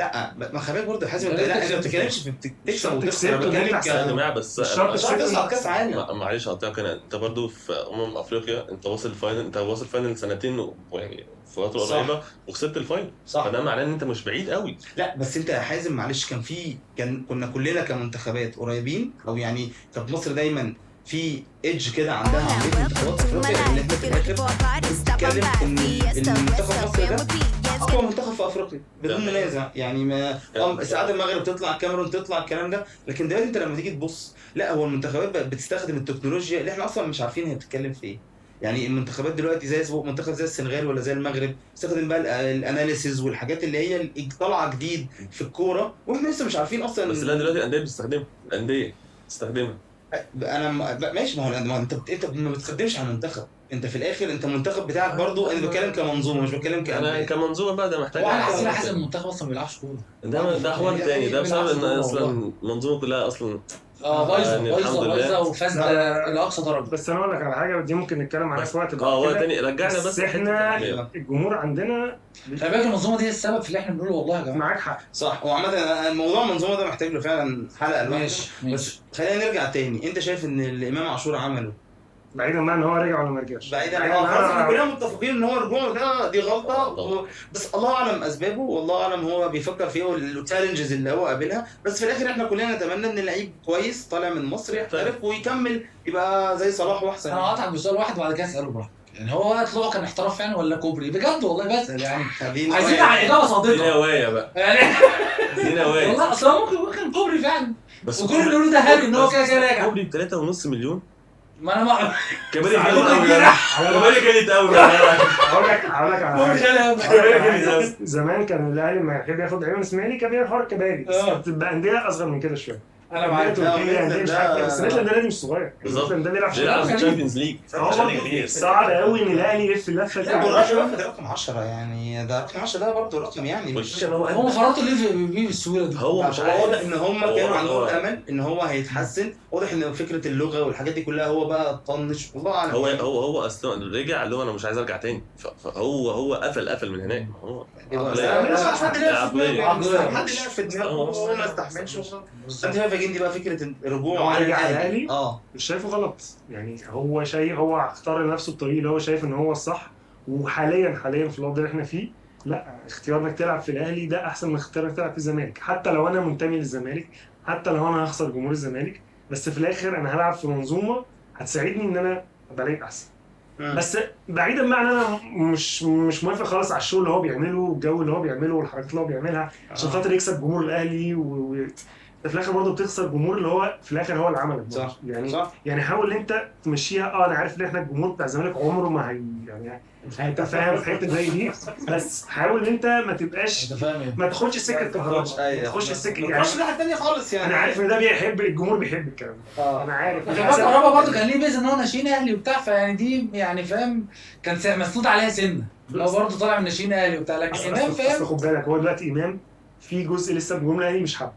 لا ما خلي بالك برضه حازم، انت لا انت ما بتتكلمش في تكسب وتخسر، تكسب انا بتكلم يا جماعه بس مش شرط مش عارف تصعد كاس عالم. معلش اقطعك انا، انت برضو في افريقيا انت واصل فاينل، انت واصل فاينل سنتين ويعني في فتره صح. قريبه وخسرت الفاينل، صح. فده معناه ان انت مش بعيد قوي. لا بس انت يا حازم معلش كنا كلنا كمنتخبات قريبين، او يعني كانت مصر دايما في ايدج كده عندها عمليه منتخبات افريقيا، ان احنا في الاخر بتتكلم ان المنتخب مصر ده اقوى منتخب في افريقيا بدون منازع. يعني ما ساعات المغرب تطلع، الكاميرون تطلع، الكلام ده. لكن دلوقتي انت لما تيجي تبص، لا هو المنتخبات بقت بتستخدم التكنولوجيا اللي احنا اصلا مش عارفين هي بتتكلم في ايه. يعني المنتخبات دلوقتي زي منتخب زي السنغال ولا زي المغرب استخدم بقى الاناليسيز والحاجات اللي هي طالعه جديد في الكوره، واحنا لسه مش عارفين اصلا. بس لا دلوقتي الانديه بتستخدمها، الانديه تستخدمها. انا ماشي، ما هو انت ما بتخدمش على المنتخب، انت في الاخر انت المنتخب بتاعك برضو. انا بتكلم كمنظومه مش بتكلم انا كمنظومه بقى ده محتاج. وانا حاسس المنتخب اصلا ما بيلعبش كوره. ده حوار تاني، ده بسبب ان اصلا المنظومه كلها اصلا بايظه وفاسده الى اقصى درجه. بس انا اقول لك على حاجه، ودي ممكن نتكلم عنها في وقت هو تاني رجعنا بس احنا الجمهور عندنا. خلي بالك المنظومه دي السبب في اللي احنا بنقوله، والله يا جماعه معاك حق صح. وعامه الموضوع المنظومه ده محتاج له فعلا حلقه لوحده. ماشي. بس خلينا نرجع تاني، انت شايف ان الامام عاشور عمله بعيدا بقى ان هو رجع ولا ما رجعش، بعيدا خلاص احنا كلنا متفقين ان هو رجوعه دي غلطه بس الله اعلم اسبابه، والله اعلم هو بيفكر في ايه والتشالنجز اللي هو قابلها. بس في الاخر احنا كلنا نتمنى ان اللعيب كويس طالع من مصر يحترف ويكمل يبقى زي صلاح واحسن. انا هقطعك بسؤال واحد وبعد كده اساله براحتك، يعني هو طلوعه كان احتراف فعلا ولا كوبري؟ بجد والله بسال يعني، عايزين على اجابه صادقه. دي نوايا بقى يعني دي نوايا والله اصلا ممكن كوبري فعلا، بس وكل اللي بيقولوا ده هاري ان هو كده راجع. كوبري ب 3.5 مليون. ما انا ما كباري كانت قوي. هقول لك كوبري زمان كان الاهلي لما يحب ياخد لعيبه من الاسماعيلي كان بيعمل حوار كباري، بس بتبقى انديه اصغر من كده شويه. انا معاك. بس مثلا ده نادي مش صغير، مثلا ده بيلعب في الشامبيونز ليج صعب قوي ان الاهلي يلف اللفه دي. ده رقم 10 يعني، ده رقم 10 ده برضه رقم يعني مش هم فرطوا ليه بيه بالسهوله دي؟ هو مش واضح ان هم كانوا عندهم امل ان هو هيتحسن. واضح ان فكره اللغه والحاجات دي كلها هو بقى طنش والله اعلم. هو اصلا رجع اللي هو انا مش عايز ارجع تاني، فهو قفل من هناك. هو حد لعب في دماغه وما استحملش. انت شايف دي بقى فكره الرجوع على الاهلي مش شايفه غلط، يعني هو شايف، هو اختار لنفسه الطريق اللي هو شايف ان هو الصح. وحاليا في الوضع اللي احنا فيه، لا اختيار انك تلعب في الاهلي ده احسن من اختيار انك تلعب في الزمالك. حتى لو انا منتمي للزمالك، حتى لو انا هخسر جمهور الزمالك، بس في الاخر انا هلعب في منظومه هتساعدني ان انا ابقى لعيب احسن. بس بعيدا بقى ان انا مش موافق خالص على الشو اللي هو بيعمله والجو اللي هو بيعمله والحركات اللي هو بيعملها عشان خاطر يكسب جمهور الاهلي في الاخر برضه بتخسر الجمهور اللي هو في الاخر هو اللي عمل صح. يعني حاول انت تمشيها. انا عارف ان احنا الجمهور بتاع الزمالك عمره ما يعني هيتفاهم في حته زي دي، بس حاول انت ما تبقاش ما تاخدش سكه الكهرباء، ما تاخدش السكه يعني مش ناحيه ثانيه خالص. يعني انا عارف ان ده بيحب الجمهور، بيحب الكلام ده انا عارف. الكهرباء برضه كان ليه بيز ان هو ناشئين اهلي وبتاع، فيعني دي يعني فاهم كان مسنود عليها سنه، لو برضه طالع من ناشئين اهلي وبتاع. لكن امام فاهم، خد بالك هو دلوقتي امام في جزء لسه الجمهور الاهلي مش حابه،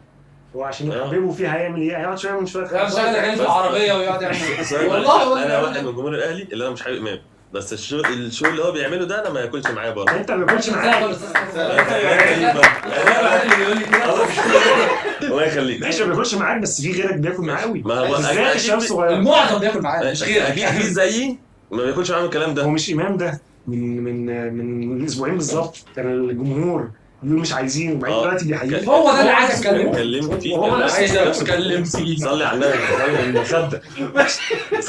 هو عشان يحببه فيها هيعمل ايه؟ هيقعد شويه من شويه يقعد شغال في العربيه ويقعد يعمل والله انا واحد من جمهور الاهلي اللي انا مش حابب امام، بس الشو اللي هو بيعمله ده انا ما ياكلش معايا برضه. انت ما ياكلش معايا الله يخليك. ماشي ما بياكلش معاك، بس في غيرك بياكل معاه قوي. ما هو المعظم بياكل معاه مش غيرك. اكيد في زيي ما بياكلش معاهم الكلام ده. هو مش امام ده من اسبوعين بالظبط كان الجمهور مش عايزينه، وبعدين دلوقتي بيحييه. هو ده اللي عايز اتكلم فيه، هو اللي عايز اتكلم فيه. صلي على النبي مصدق.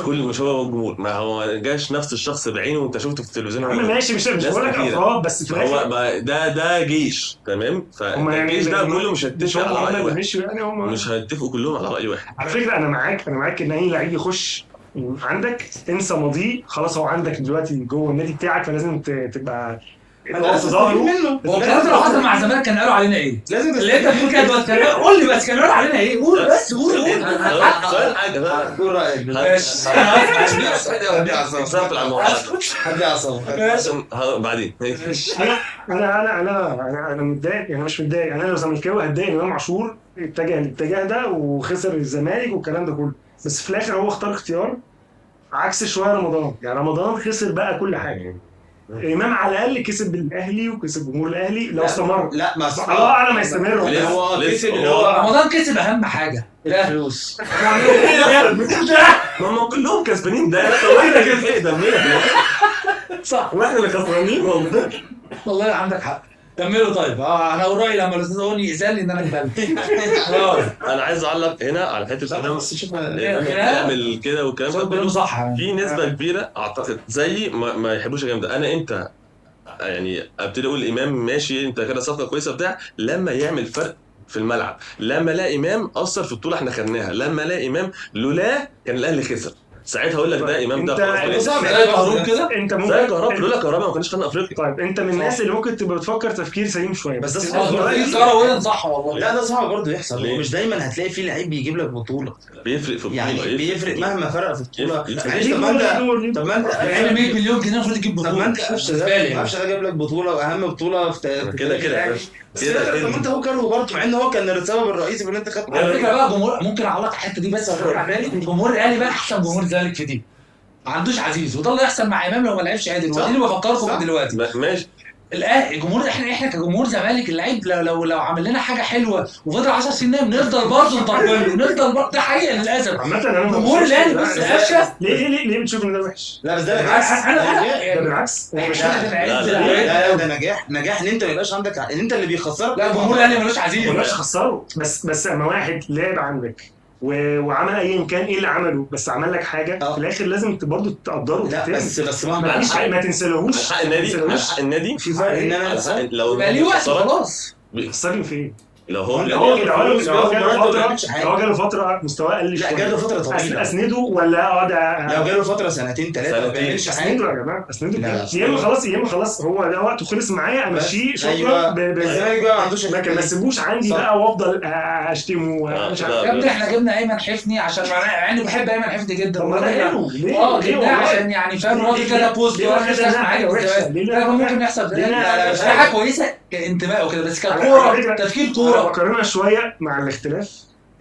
كل مش هو الجمهور، ما هو جاش نفس الشخص بعينه وانت شفته في التلفزيون. ماشي مش بقول لك افراد، بس في الاخر هو ده جيش تمام. فالجيش ده كله مش هيتفق على راي واحد، مش هيتفقوا كلهم على راي واحد. على فكره انا معاك ان اي لعيب يخش عندك انسى ماضيه خلاص، هو عندك دلوقتي جوه النادي بتاعك، فلازم تبقى هو الكلام لو حصل مع زمان كان قالوا علينا ايه؟ لازم اللي انت بتقول كده دلوقتي قول لي بس كانوا قالوا علينا ايه؟ قول بس قول سؤال حاجه بقى، قول رايك. ماشي هدي اعصابك بعدين. انا متضايق، يعني مش متضايق. انا لو زملكاوي هتضايق ان امام عاشور اتجه الاتجاه ده وخسر الزمالك والكلام ده كله، بس في الاخر هو اختار اختيار عكس شويه رمضان. يعني رمضان خسر بقى كل حاجه، امام على الاقل كسب الاهلي وكسب جمهور الاهلي لو استمر. لا ما الله اعلم هيستمر. لسه- هو لسه كسب اللي هو- هو رمضان كسب اهم حاجه الفلوس. ما هم كلهم كسبانين ده واحنا كده في دمنا صح واحنا اللي خسرانين والله. والله عندك حق. كملوا طيب. انا اقول رايي لما الاستاذ اغني يسالني ان انا كملت. خلاص انا عايز اعلق هنا على حته امام بس شوف يعمل كده والكلام ده كلام كله. صح يعني. في نسبه كبيره اعتقد زي ما يحبوش الكلام ده. انا امتى يعني ابتدي اقول امام ماشي انت كده صفقه كويسه بتاع لما يعمل فرق في الملعب، لما لا امام اثر في البطوله احنا خدناها، لما لا امام لولا كان الاهلي خسر، ساعتها اقول لك ده امام ده انت خلاص. زي كهربا كده. انت زي ممكن كهربا لولا كهربا ما كناش خدنا افريقيا. طيب انت من الناس اللي ممكن تبقى بتفكر تفكير سليم شويه، بس ده بس صح. في كرويا صح والله. لا ده صعب برضه يحصل. ليه؟ هو مش دايما هتلاقي فيه لعيب بيجيب لك بطوله، بيفرق في يعني البطوله بيفرق مهما فرق في البطوله. يفرق. معلش، طب ما انت يعني 100 مليون جنيه المفروض يجيب طب ما بطوله. انت قفشه ده قفشه ده جاب لك بطوله واهم بطوله في كده كده بس كده طب ما انت هو كارهو برضه مع ان هو كان السبب الرئيسي في اللي انت خدته. على فكره بقى جمهور ممكن اعلق الحته دي بس ارجع بالي. جمهور الاهلي بقى احسن جمهور الزمالك في دي. ما عندوش عزيز، وده اللي يحصل مع امام لو ما لعبش عادل. ودي اللي بفكركم صح. دلوقتي. ماشي. الجمهور احنا كجمهور زمالك اللعيب لو عمل لنا حاجه حلوه وفضل 10 سنين بنفضل برضه نطبله ونفضل برضه. ده حقيقه للاسف. عامة انا جمهور الاهلي بس قفشه. ليه بتشوف ان ده وحش؟ لا بس ده نجاح. ده بالعكس هو مش لا، لا ده نجاح ان انت ما يبقاش عندك ان انت اللي بيخسرك. لا جمهور الاهلي ملوش عزيز. مش خسره، بس اما واحد لعب عندك وعمل ايا كان ايه اللي عمله، بس عمل لك حاجه في الاخر لازم برضه تقدره لا وتحترمه. بس مهما ما تنسلهوش. حق النادي حق النادي في فرق ان انا لو بقى ليه وقت خلاص. خسرني فين؟ لو هو هو لو جاله فتره مستواه قل لا شويه. جاله فتره طويله. اسنده ولا اقعد لو جاله فتره سنتين ثلاثه ما بيعملش حاجه. اسنده يا جماعه اسنده. لا. يا اما خلاص هو ده وقته خلص معايا امشيه شكرا. ايوه الزمالك بقى ما عندوش لكن ما تسيبوش عندي بقى وافضل اشتمه مش عارف. يا ابني احنا جبنا ايمن حفني عشان مع اني بحب ايمن حفني جدا. طب ما ده حلو ليه؟ جبناه عشان يعني فاهم راجل كده بوست حاجه وحشه ده ممكن يحصل. ليه؟ حاجه كويسه كانتماء وكده بس على ككوره فكرة، تفكير انا كوره. بقارنها شويه مع الاختلاف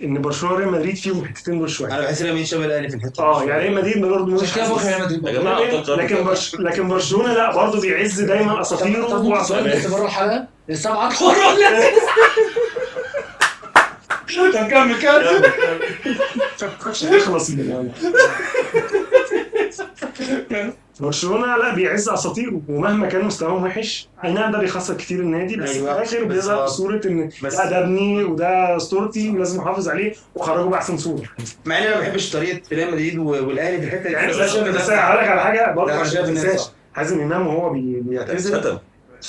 ان برشلونه وريال مدريد فيهم الحتتين دول شويه. انا بحس ان مين شبه الاهلي في الحته دي. يعني ريال مدريد برضه مش كده فوق ريال مدريد. يا جماعه ابطال لكن برشلونه لا برضه بيعز دايما اساطيره طب ممكن سؤال بس بره الحلقه السبعه كوره. طب كمل يخلص من برشلونه لا بيعز اساطيره ومهما كان مستواهم وحش اي نعم ده بيخسر كتير النادي بس أيوة. في الاخر بيظهر صوره ان ده ابني وده اسطورتي ولازم احافظ عليه وخرجه باحسن صوره. مع اني ما بحبش طريقه ريال مدريد والاهلي في الحته دي. يعني بس هقول لك على حاجه برضه انا عشان شايف ما ان تنساش حازم امام وهو بيعتزل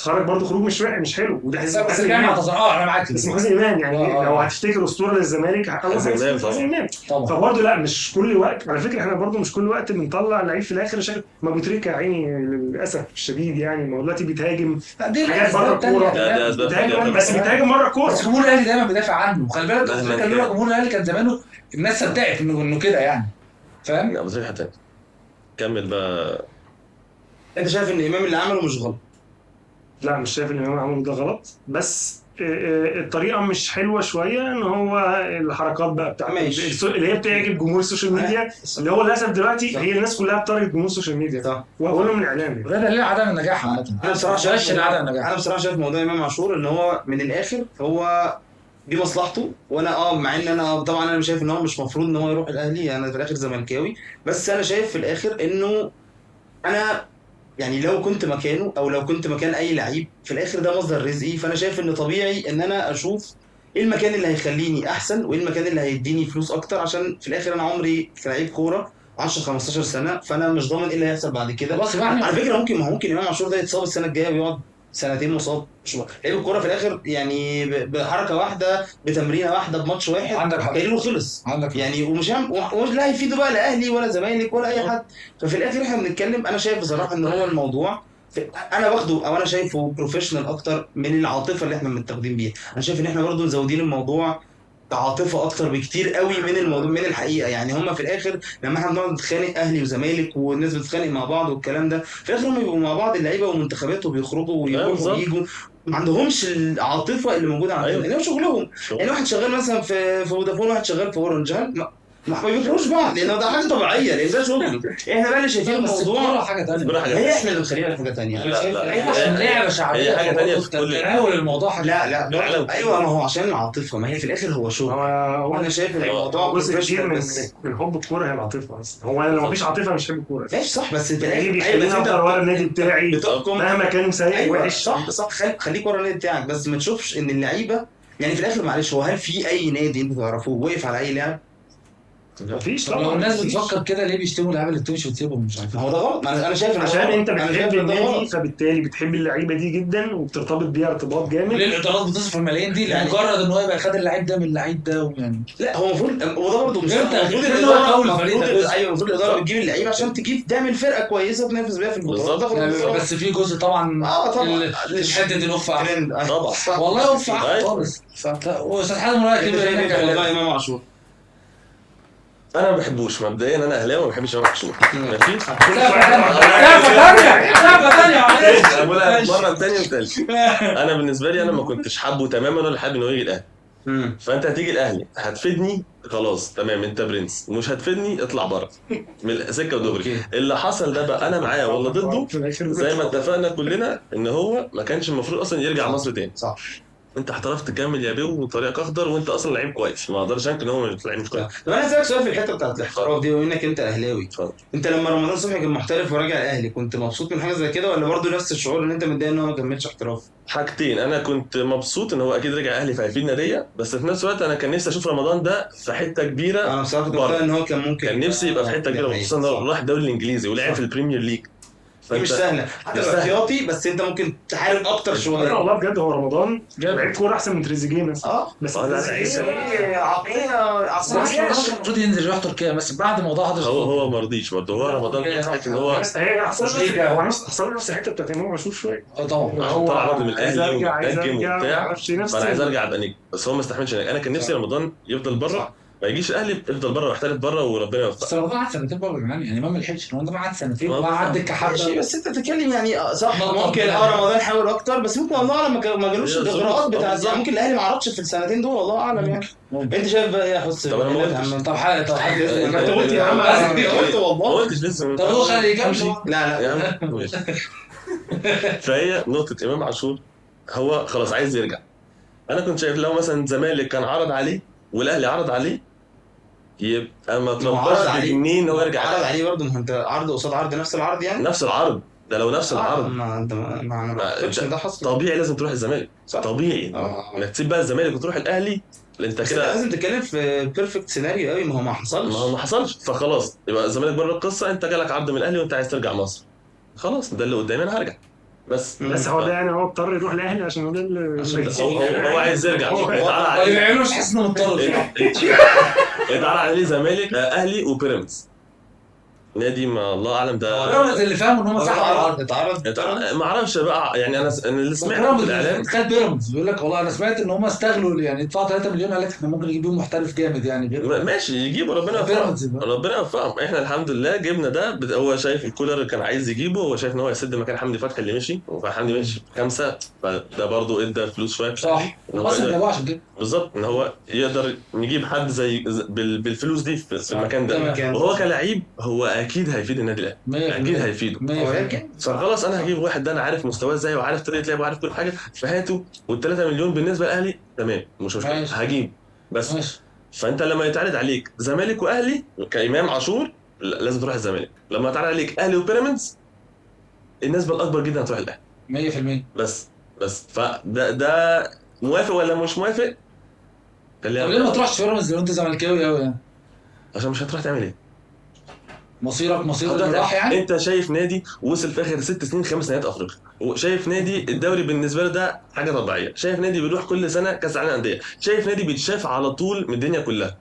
خرج برضه خروج مش حلو وده بس حازم كان امام. اعتذر. انا معاك اسمه حازم امام يعني لو هتفتكر اسطوره للزمالك حازم امام طبعا. فبرضه لا مش كل وقت على فكره احنا برضه مش كل وقت بنطلع لعيب في الاخر عشان ما ابو تريكه يا عيني للاسف الشديد يعني ما هو دلوقتي بيتهاجم حاجات بره الكوره بس بيتهاجم بره الكوره. بس جمهور الاهلي دايما بيدافع عنه. خلي بالك مهما كان لولا جمهور الاهلي كان زمانه الناس صدقت انه كده يعني فاهم. لا بس حتى كمل بقى. انت شايف ان الامام اللي عمله مش غلط؟ لا مش شايف ان الامام عمله ده غلط بس الطريقه مش حلوه شويه ان هو الحركات بقى بتاعت اللي هي بتعجب جمهور السوشيال ميديا اللي هو للاسف دلوقتي هي الناس كلها بتارجت جمهور السوشيال ميديا واولهم الاعلام. ده دليل عدم النجاح عامه. انا بصراحه شايف عدم النجاح. انا بصراحه شايف موضوع امام عاشور ان هو من الاخر هو دي مصلحته. وانا مع ان انا طبعا انا شايف ان هو مش مفروض ان هو يروح الاهلي. انا في الاخر زملكاوي بس انا شايف في الاخر انه انا يعني لو كنت مكانه او لو كنت مكان اي لعيب في الاخر ده مصدر رزقي. فانا شايف ان طبيعي ان انا اشوف ايه المكان اللي هيخليني احسن وايه المكان اللي هيديني فلوس اكتر عشان في الاخر انا عمري كلاعب كوره 10 15 سنه فانا مش ضامن ايه اللي هيحصل بعد كده. على فكره ممكن امام عاشور ده يتصاب السنه الجايه ويقعد سنتين مصاب. لعيب الكوره في الاخر يعني بحركه واحده بتمرينه واحده بماتش واحد عندك حق كاريره خلص عندك يعني ومش لا هيفيده بقى لا اهلي ولا زمالك ولا اي حد. ففي الاخر احنا بنتكلم انا شايف بصراحه ان هو الموضوع انا باخده او انا شايفه بروفيشنال اكتر من العاطفه اللي احنا متاخدين بيها. انا شايف ان احنا برضو مزودين الموضوع عاطفه اكتر بكتير قوي من الموضوع من الحقيقه. يعني هم في الاخر لما احنا بنقعد نتخانق اهلي وزمالك والناس بتتخانق مع بعض والكلام ده في الاخر هم بيبقوا مع بعض اللعيبه والمنتخبات وبيخرجوا ويروحوا وييجوا ما عندهمش العاطفه اللي موجوده عندنا. لان شغلهم يعني واحد شغال مثلا في فودافون واحد شغال في اورنج ما بيكرهوش بعض لان ده حاجه طبيعيه لان ده شغل. احنا بقى اللي شايفين بس الموضوع الكورة حاجة تانية. الكورة حاجة هي احنا اللي مخلينا حاجه ثانيه. لا، لا. هي عشان لعبة شعبية هي حاجة تانية في كل- تناول الموضوع حاجة. لا العالم ايوه ما هو عشان العاطفه، ما هي في الاخر هو شغل. هو انا شايف ان الموضوع جزء كتير من بس من حب الكوره هي العاطفه اصلا. هو انا لو مفيش عاطفه مش هحب الكوره. ماشي صح بس في ايه الاخر بيخليني بس انت افضل ورا النادي بتاعي بتحكم. مهما كان سيء ايوه وحش. صح خليك ورا النادي بتاعك بس ما تشوفش ان اللعيبه يعني في الاخر معلش. هو هل في اي نادي انت تعرفوه وقف على اي لاعب؟ مفيش طب لو طبعا. الناس مفيش. بتفكر كده ليه بيشتموا اللعيبه اللي بتمشي وتسيبهم مش عارف ما هو ده غلط. انا شايف إن ده عشان غلط. انت أنا بتحب شايف إن ده النادي غلط. فبالتالي بتحب اللعيبه دي جدا وبترتبط بيها ارتباط جامد. ليه الادارات بتصرف الملايين دي يعني- لمجرد ان هو يبقى خد اللعيب ده من اللعيب ده يعني. لا هو المفروض وده برضه مش انت المفروض غير الاداره اول فريق ده جزء. ايوه المفروض الاداره بتجيب اللعيبه عشان تجيب تعمل فرقه كويسه تنافس بيها في البطولات. بالظبط. تاخد يعني البطولات. بس في جزء طبعا طبعا حته الوفا ترند. طبعا. والله وفا أيوة. خالص. واستاذ حازم رايك انت ايه شايف بما ايه في موضوع انك امام عاشور؟ انا ما بحبوش مبدئيا، انا اهلاوي ما بحبش امام عاشور ماشي. سقفه ثانيه معلش. هقولها مره ثانيه وثالثه. انا بالنسبه لي انا ما كنتش حابه تماما ولا حابب انه يجي الاهلي. فانت هتيجي الاهلي هتفيدني خلاص تمام انت برنس، مش هتفيدني اطلع بره من السكه ودغري. أوكي. اللي حصل ده بقى انا معاه ولا ضده في الآخر زي ما اتفقنا كلنا ان هو ما كانش المفروض اصلا يرجع مصر تاني. صح. انت احترفت تكمل يا بيه وطريقك اخضر وانت اصلا لعيب كويس، ما اقدرش انكر ان هو لعيب مش كويس. طب انا هسألك سؤال في الحته بتاعت الاحتراف دي، بما انك انت اهلاوي. اتفضل. انت لما رمضان صبحي كان محترف وراجع الاهلي كنت مبسوط من حاجه زي كده ولا برضه نفس الشعور ان انت متضايق ان هو ما كملش احتراف؟ حاجتين، انا كنت مبسوط ان هو اكيد رجع اهلي فهيفيد ناديه، بس في نفس الوقت انا كان نفسي اشوف رمضان ده في حته كبيره. انا بصراحه كنت بره. متخيل ان هو كان ممكن كان نفسي يبقى في حته كبيره، خصوصا ان هو راح الدوري الانجليزي ولعب صح. في البريمير ليج. دي مش سهله حتى لو احتياطي بس انت ممكن تحارب اكتر شويه. والله بجد هو رمضان لعيب كوره احسن من تريزيجيه مثلا. بس لا، تريزيجيه عقليه عصريه. المفروض ينزل يروح تركيا بس بعد موضوع هذا هو ما رضيش برضه. هو رمضان حته ان هو بس هي حصل نفس الحته بتاعت امام عاشور شويه. طبعا هو طلع برضه من عايز الاهلي أرجع، ومتنجم وبتاع، معرفش نفس فانا عايز ارجع ابقى نجم، بس هو ما استحملش هناك. انا كان نفسي رمضان يفضل بره ما يجيش الاهلي، يفضل بره ويحترف بره وربنا يوفقه. بس رمضان قعد سنتين بره يعني ما ملحقش. رمضان قعد سنتين ما وقعد ماشي كحبه. بس انت بتتكلم يعني صح نقطة ممكن كده. رمضان حاول اكتر بس ممكن الله اعلم ما جالوش هي الاغراءات ظروف. بتاعت يعني ممكن الاهلي ما عرضش في السنتين دول الله اعلم يعني. انت شايف بقى ايه يا حس؟ طب أنا ما قلتش. طب حاجه ما انت قلت يا عم قلت ما والله. قلتش لسه. طب هو خلي يمشي. لا يا عم ماشي. فهي نقطة إمام عاشور هو خلاص عايز يرجع. أنا كنت شايف لو مثلا الزمالك كان عرض عليه والأهلي عرض عليه يبقى ما عرض ترباش عليه. بجنيه إن هو يرجع. عرض عليه برضه ما انت عرض قصاد عرض نفس العرض يعني. نفس العرض ده لو نفس العرض ما انت ما اعتقدش ان ده حصل. طبيعي لازم تروح الزمالك. صح. طبيعي انك تسيب بقى الزمالك وتروح الأهلي. انت بس كده لازم تتكلم في بيرفكت سيناريو قوي ما هو ما حصلش. ما هو ما حصلش فخلاص يبقى الزمالك بره القصة. أنت جالك عرض من الأهلي وأنت عايز ترجع مصر خلاص ده اللي قدامي أنا هرجع بس. بس هو ده يعني هو اضطر يروح الاهلي عشان هو ده اللي هو عايز يرجع. اتعرض ما عليه يعملوش حس انه مضطر. اتعرض عليه زمالك اهلي وبيراميدز نادي ما الله اعلم ده. بيراميدز اللي فاهم ان هم سحبوا العرض. اتعرض ما اعرفش بقى يعني انا اللي سمعته في بيراميدز الاعلام خد بيراميدز بيقول لك والله انا سمعت ان هم استغلوا يعني يدفعوا 3 مليون قال لك احنا ممكن نجيب بيهم محترف جامد يعني غير ماشي يجيبوا ربنا بيراميدز يوفقهم بقى. ربنا يوفقهم. احنا الحمد لله جبنا ده هو شايف الكولر كان عايز يجيبه. هو شايف ان هو يسد مكان حمدي فتحي اللي مشي وحمدي مشي 5 فده برضه ادى فلوس شويه صح بس جابوه عشان كده بالظبط ان هو يقدر نجيب حد زي بالفلوس دي في المكان ده. تمام. وهو كلاعب هو اكيد هيفيد النادي الاهلي اكيد هيفيده. فخلاص انا هجيب واحد ده انا عارف مستواه ازاي وعارف طريقه لعبه وعارف كل حاجه فهاته. وال3 مليون بالنسبه للاهلي تمام مش مشكله هجيب بس ماشي. فانت لما يتعرض عليك زمالك واهلي كامام عاشور لازم تروح الزمالك. لما يتعرض عليك اهلي وبيراميدز النسبه الاكبر جدا هتروح الاهلي 100%. بس فده موافق ولا مش موافق؟ طب ليه ما تروحش بيراميدز لو انت زملكاوي قوي يعني؟ عشان مش هتروح تعمل ايه؟ مصير اللي راح يعني. انت شايف نادي وصل في اخر 6 سنين 5 نهائيات افريقيا وشايف نادي الدوري بالنسبه له ده حاجه طبيعيه. شايف نادي بيروح كل سنه كاس العالم للانديه. شايف نادي بيتشاف على طول من الدنيا كلها.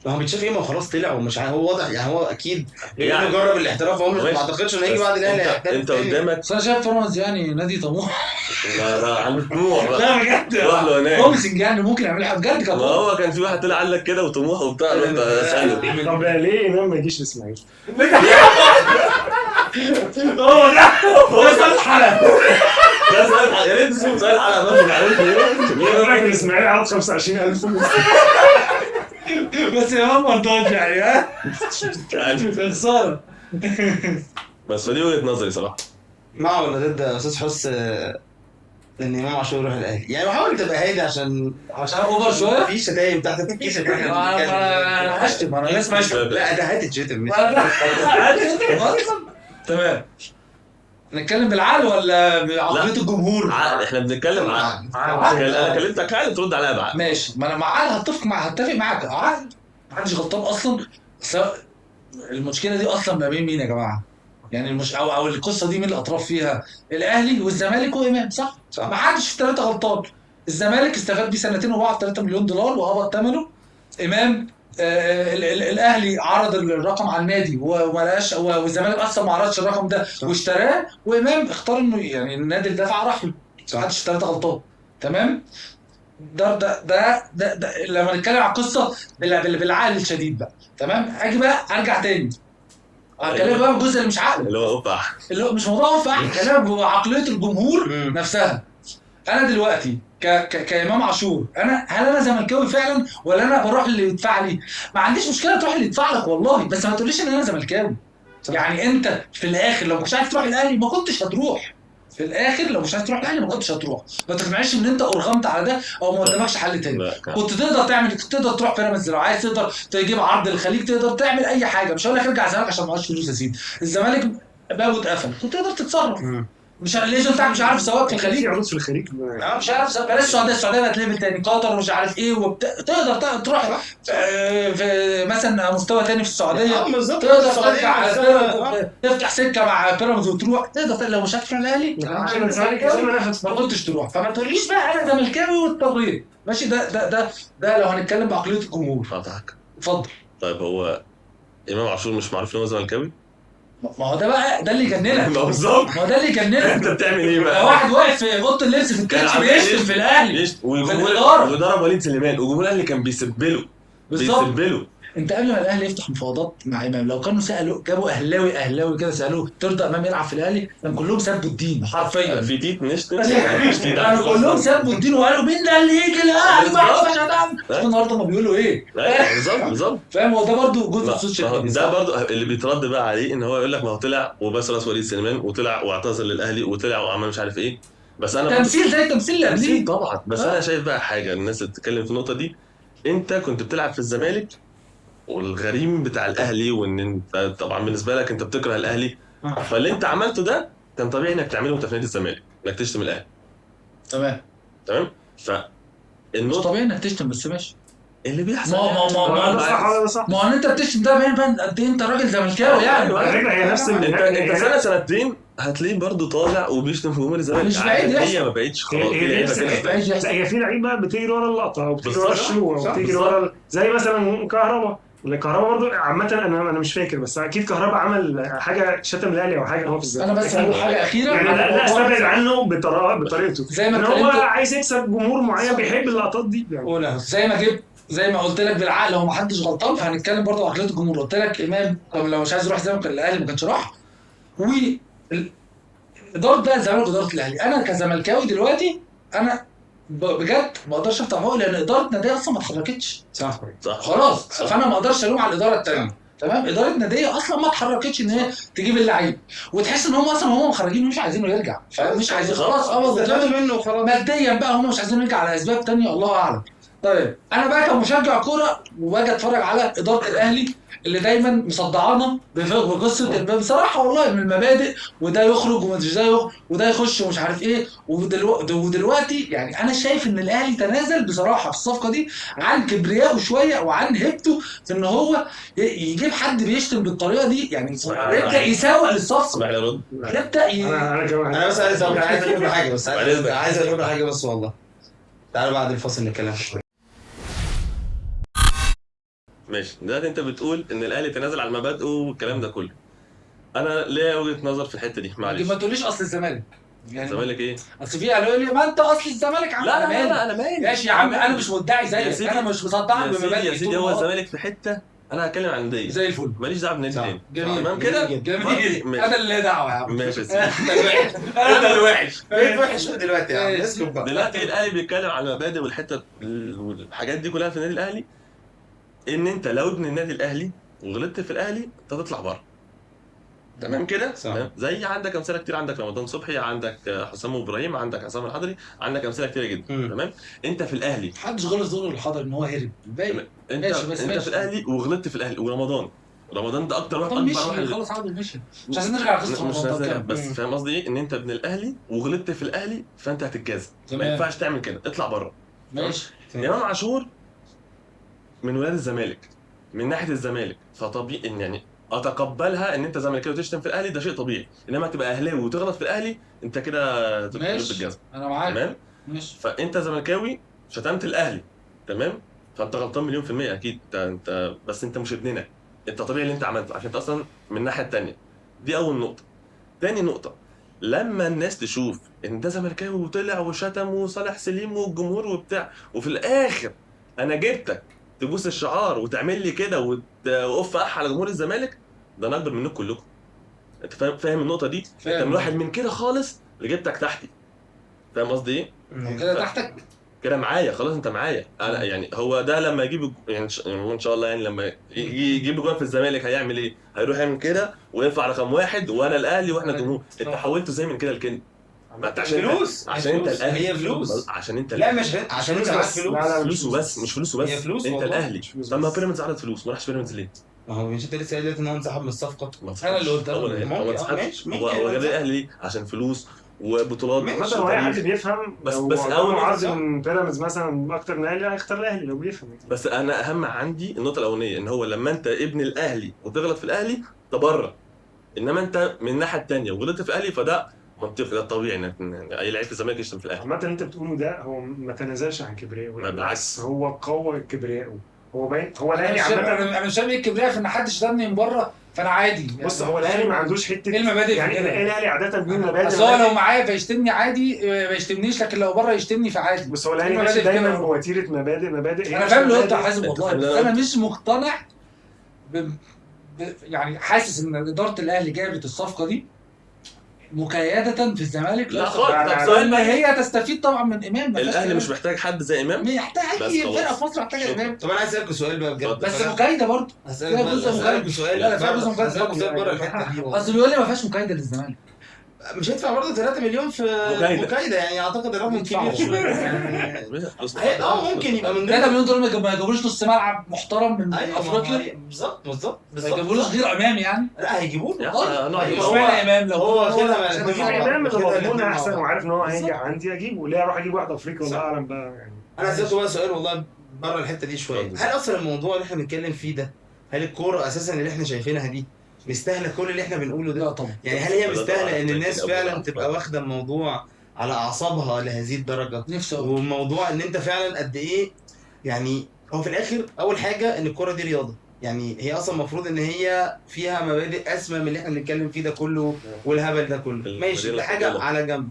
ما هو بيتشاف ايه ما خلاص طلع ومش هو واضح يعني هو اكيد يعني جرب الاحتراف هو ما اعتقدش انه هيجي بعد الاهلي. انت قدامك بس انا شايف بيراميدز يعني نادي طموح. لا عنده طموح بقى. لا بجد روح له هناك. بروميسنج يعني ممكن يعمل حاجه بجد كمان. ما هو كان في واحد طلع قال لك كده وطموح وبتاع انت اساله. طب ليه امام ما يجيش لاسماعيل؟ هو ده سؤال الحلقه. ده سؤال يا ريت تسيب سؤال على ما مش عارف ايه. الاسماعيلي عرض 25,000. بس امام ما رضاش يعني ها خساره. بس فدي وجهه نظري صراحه. مع ولا ضد يا استاذ حس ان امام عاشور يروح الاهلي؟ يعني حاول تبقى هادي عشان اوفر شويه. في شتايم تحت الكيس اللي احنا بنتكلم. انا هشتم، انا لازم اشتم. لا ده هتتشتم مش تمام. نتكلم بالعقل ولا بعقليه الجمهور؟ عقل، احنا بنتكلم عقل. انا كلمتك عقل ترد عليا بعقل. ماشي، ما انا مع عقل هتفق معاك عقل. محدش غلطان اصلا. سواء المشكله دي اصلا ما بين مين يا جماعه؟ يعني او القصه دي مين الاطراف فيها؟ الاهلي والزمالك وامام، صح؟ صح. ما حدش في الثلاثه غلطان. الزمالك استفاد بيه سنتين وبعد 3 مليون دولار وهبط ثمنه. امام الاهلي عرض الرقم على النادي وما لقاش، والزمالك اصلا ما عرضش الرقم ده واشتراه، وامام اختار انه يعني النادي اللي دفع راح له. ما حدش في الثلاثه غلطان. تمام. ده لما نتكلم على القصه بالعقل الشديد بقى. تمام. اجي بقى ارجع تاني هكلمك بقى الجزء اللي مش عقل، اللي هو اوبا، اللي هو مش موضوع فاهم، هكلمك بعقليه الجمهور نفسها. انا دلوقتي كامام عاشور، هل انا زملكاوي فعلا ولا انا بروح اللي يدفع لي؟ ما عنديش مشكله تروح اللي يدفع لك والله، بس ما تقوليش ان انا زملكاوي. يعني انت في الاخر لو مش عايز تروح الاهلي ما كنتش هتروح. في الاخر لو مش عايز تروح الاهلي ما كنتش هتروح. ما تقنعنيش ان انت ارغمت على ده او ما قدامكش حل تاني. كنت تقدر تعمل، تقدر تروح بيراميدز لو عايز، تقدر تجيب عرض الخليج، تقدر تعمل اي حاجه. مش هقول لك ارجع الزمالك عشان معكش فلوس يا سيدي. الزمالك باب اتقفل، كنت تقدر تتصرف. مش ليش بتاعك مش عارف سواق في الخليج، في عروض في الخليج مش عارف بلاش السعوديه هتلعب تاني، قطر مش عارف ايه تقدر تروح في مثلا مستوى تاني في السعوديه. تقدر ترجع تفتح سكه مع بيراميدز وتروح. تقدر لو مش هتروح الاهلي ما كنتش تروح. فما تقوليش بقى انا زملكاوي واضطريت. ماشي. ده لو هنتكلم بعقليه الجمهور. قطعك. اتفضل. طيب هو امام عاشور مش معروف ان هو زملكاوي؟ ما هو ده بقى ده اللي يجننك. بالظبط. ما هو ده اللي يجننك. انت بتعمل ايه بقى؟ واحد واقف في اوضه اللبس في الكاتش بيشتم في الاهلي وضرب وليد سليمان، وجمهور الاهلي كان بيسبله. انت قبل ما الاهلي يفتح مفاوضات مع امام، لو كانوا سالوا جابوا اهلاوي كده سالوه ترضى امام يلعب في الاهلي، كان كلهم سبوا الدين حرفيا. في تيت نشتم كانوا كلهم سبوا الدين وقالوا مين ده اللي يجي الاهلي ما يعرفش ده. النهارده ما بيقولوا ايه؟ بالظبط. فاهم. هو ده برضه جزء السوشيال ميديا. ده برضه اللي بيترد بقى عليه، ان هو يقول لك ما هو طلع وبس راس وليد سليمان وطلع واعتذر للاهلي وطلع وعمل مش عارف ايه. بس انا تمثيل زي التمثيل اللي قبليه طبعا. بس انا شايف بقى حاجه، الناس اللي بتتكلم في النقطه دي، انت كنت بتلعب في الزمالك والغريم بتاع الاهلي، وان انت طبعا بالنسبه لك انت بتكره الاهلي، فاللي انت عملته ده كان طبيعي انك تعمله وانت في نادي الزمالك، انك تشتم الاهلي. تمام. مش طبيعي انك تشتم، بس ماشي اللي بيحصل. ما هو انت بتشتم ده باين قد ايه انت راجل زملكاوي يعني. على فكره هي نفس انت سنتين هتلاقيه برضه طالع وبيشتم في جمهور الزمالك. مش بعيد هي ما بقتش خلاص. هي في لعيبه بتجري ورا اللقطه او بتجري ورا الشو او بتجري ورا، زي مثلا كهربا. الكهرباء برضو عامة انا مش فاكر، بس اكيد كهرباء عمل حاجة شتم الاهلي او حاجة هو في الزمالك. انا بس هقول حاجة أخيرة يعني لا استبعد عنه بطريقته، زي ما هو عايز يكسب جمهور معين بيحب اللقطات دي يعني. زي ما قلت لك بالعقل هو ما حدش غلطان، فهنتكلم برضه عقليه الجمهور. قلت لك امام لو مش عايز يروح الزمالك الاهلي ما كانش راح. اداره بقى الزمالك واداره الاهلي، انا كزملكاوي دلوقتي انا بجد ما اقدرش افتح بقى لان اداره ناديه اصلا ما اتحركتش. صح خلاص. فانا ما اقدرش الوم على الاداره الثانيه. تمام. اداره ناديه اصلا ما اتحركتش ان هي تجيب اللعيب، وتحس ان هم اصلا مخرجين مش عايزينه يرجع، فمش عايزين خلاص استفادوا منه خلاص ماديا بقى، هم مش عايزين يرجع على اسباب ثانيه الله اعلم. طيب انا بقى كمشجع كوره وباجي اتفرج على اداره الاهلي اللي دايما مصدعانا بقصه بصراحه والله من المبادئ، وده يخرج ومش ده يخرج وده يخش ومش عارف ايه. ودلوقتي يعني انا شايف ان الاهلي تنازل بصراحه في الصفقه دي عن كبريائه شويه وعن هيبته في ان هو يجيب حد بيشتم بالطريقه دي، يعني يبدا يساوق للصفقه. يبدا انا بس عايز اقول حاجه عايز اقول حاجه بس والله. تعالوا بعد الفاصل نتكلم. ماشي. دلوقتي انت بتقول ان الاهلي تنازل على مبادئه والكلام ده كله. انا ليا وجهه نظر في الحته دي، معلش. ما تقوليش اصل الزمالك يعني. الزمالك ايه؟ اصل في قالوا لي ما انت اصل الزمالك عم. لا انا مالي. ماشي يا عم انا مش مدعي زيك، انا مش مصدعك بمبادئ. يا سيدي هو الزمالك في حته، انا هتكلم عن دي زي الفل، ماليش دعوه بنادي تاني. جميل تمام كده. جميل. انا اللي دعوه يا عم. ماشي يا سيدي. انا الوحش. بقيت وحش دلوقتي يا عم. اسكت بقى. دلوقتي الاهلي بيتكلم عن المبادئ والحته والحاجات دي كلها في النادي الاهلي. ان انت لو ابن النادي الاهلي وغلطت في الاهلي انت تطلع بره. تمام كده؟ صح. تمام. زي عندك امثله كتير، عندك رمضان صبحي، عندك حسام ابراهيم، عندك عصام الحضري، عندك امثله كتير جدا. تمام. انت في الاهلي محدش غلط دور الحضر ان هو هرب الباقي. انت ماشي، بس انت ماشي. في الاهلي وغلطت في الاهلي. ورمضان ده اكتر واحد، طب اكبر مشي واحد. خلاص، عاد مشي. مش عايزين نرجع لقصه مش رمضان. نازل، كده بس فاهم قصدي ايه؟ ان انت ابن الاهلي وغلطت في الاهلي فانت هتتجازى. ما تمام. ينفعش تعمل كده، اطلع بره. ماشي. امام عاشور من ولاد الزمالك، من ناحيه الزمالك، فطبيعي ان يعني اتقبلها ان انت زملكاوي وتشتم في الاهلي، ده شيء طبيعي. انما تبقى اهلاوي وتغلط في الاهلي انت كده تقلب ماشي بالجزم. انا معاك. تمام. ماشي. فانت زملكاوي شتمت الاهلي، تمام، فانت غلطان مليون في المية اكيد. انت بس انت مش ابننا، انت طبيعي اللي انت عملته عشان انت اصلا من الناحيه الثانيه. دي اول نقطه. تاني نقطه، لما الناس تشوف ان ده زملكاوي وطلع وشتم وصالح سليم والجمهور وبتاع، وفي الاخر انا جبتك تبوس الشعار وتعمل لي كده وتقف على جمهور الزمالك، ده انا اكبر منكم كلكم. انت فاهم النقطه دي؟ فاهم. انت من واحد من كده خالص اللي جبتك تحتي. فاهم قصدي ايه؟ كده تحتك. كده معايا خلاص، انت معايا انا. يعني هو ده لما يجيب يعني ان شاء الله، يعني لما يجيب جوان في الزمالك هيعمل ايه؟ هيروح يعمل كده ويرفع رقم واحد وانا الاهلي واحنا الجمهور. انت حولته زي من كده لكده. ما انت عشان فلوس. عشان انت فلوس. الاهلي. هي فلوس. عشان انت لا الاهلي. مش عشان انت معاك فلوس. لا لا فلوس وبس، مش فلوس وبس. هي فلوس انت والله. الاهلي. مش فلوس طب ما بس. بيراميدز عرض فلوس، ما راحش بيراميدز ليه؟ ما هو مش انت لسه قايل ان هو انسحب من الصفقه؟ انا اللي قلت. هو ممكن. ما انسحبش. ماشي. هو جاب الاهلي ليه؟ عشان فلوس وبطولات. ماشي. مثلا لو اي حد بيفهم، بس- لو بس قدامه أول عرض نقطة. من بيراميدز مثلا اكتر من الاهلي هيختار الاهلي لو بيفهم. بس انا اهم عندي النقطه الاولانيه، ان هو لما انت ابن الاهلي وتغلط في الاهلي تبرر. انما انت من الناحيه الثانيه وغلطت في الاهلي فده منطقي، ده طبيعي ان اي لعيب في الزمالك يشتم في الاهلي. عامة اللي انت بتقوله ده هو ما تنازلش عن كبريائه، ما بالعكس. هو قوى كبريائه. هو باين هو انا الاهلي مش شايف، عامة. انا مش شايف ايه الكبرياء في ان حد شتمني من بره فانا عادي. بص هو الاهلي ما عندوش حته ايه المبادئ في يعني كده؟ الاهلي عاده بيقول مبادئ. اصل هو لو معايا فيشتمني عادي، ما يشتمنيش، لكن لو بره يشتمني فعادي. بص هو الاهلي المبادئ ماشي في كده. دايما بوتيره مبادئ هي انا مش فاهم اللي قلته مبادئ. يا حازم والله، بس انا مش مقتنع يعني حاسس ان اداره الاهلي جابت الصفقه دي مكيده في الزمالك. لا خالص. طب لان هي تستفيد طبعا من امام. ما فيهاش الاهلي كلام. مش محتاج حد زي امام. محتاج اي بس فرقه خلاص. في مصر محتاجه امام. طب انا عايز اسالك سؤال بقى بجد. بس مكيده برضه. هسألك فيها جزء مكيد. سؤال. لا، فيها جزء مكيد. هسألك سؤال بره الحته دي. اصل بيقول لي ما فيهاش مكيده للزمالك. مش هيدفع برضه 3 مليون في مكايده يعني، اعتقد الرقم كبير شويه يعني. ممكن يبقى من 3 مليون دول ما يجيبولوش نص ملعب محترم من افريقيا. بالظبط ما يجيبولوش غير امام يعني. لا هيجيبوه له. اشمعنى امام؟ لو هو كده عشان بجيب يجيب امام اللي كده مضمون احسن الاتنين وعارف ان هو هينجح بالظبط. عندي اجيبه. ليه اروح اجيب واحد افريقي ولا صح. اعلم بقى يعني. انا هسألك بقى سؤال والله بره الحته دي شويه. اتفضل. هل اصلا الموضوع اللي احنا بنتكلم فيه ده، هل الكوره اساسا اللي احنا شايفينها دي مستاهله كل اللي احنا بنقوله ده؟ لا طبعا. يعني هل هي لا مستاهله طبعاً. ان الناس أكيد فعلا طبعاً. تبقى واخده الموضوع على اعصابها لهذه الدرجه؟ نفسي أقول. وموضوع ان انت فعلا قد ايه يعني. هو في الاخر اول حاجه ان الكوره دي رياضه، يعني هي اصلا المفروض ان هي فيها مبادئ اسمى من اللي احنا بنتكلم فيه ده كله والهبل ده كله. ماشي، ده حاجه على جنب.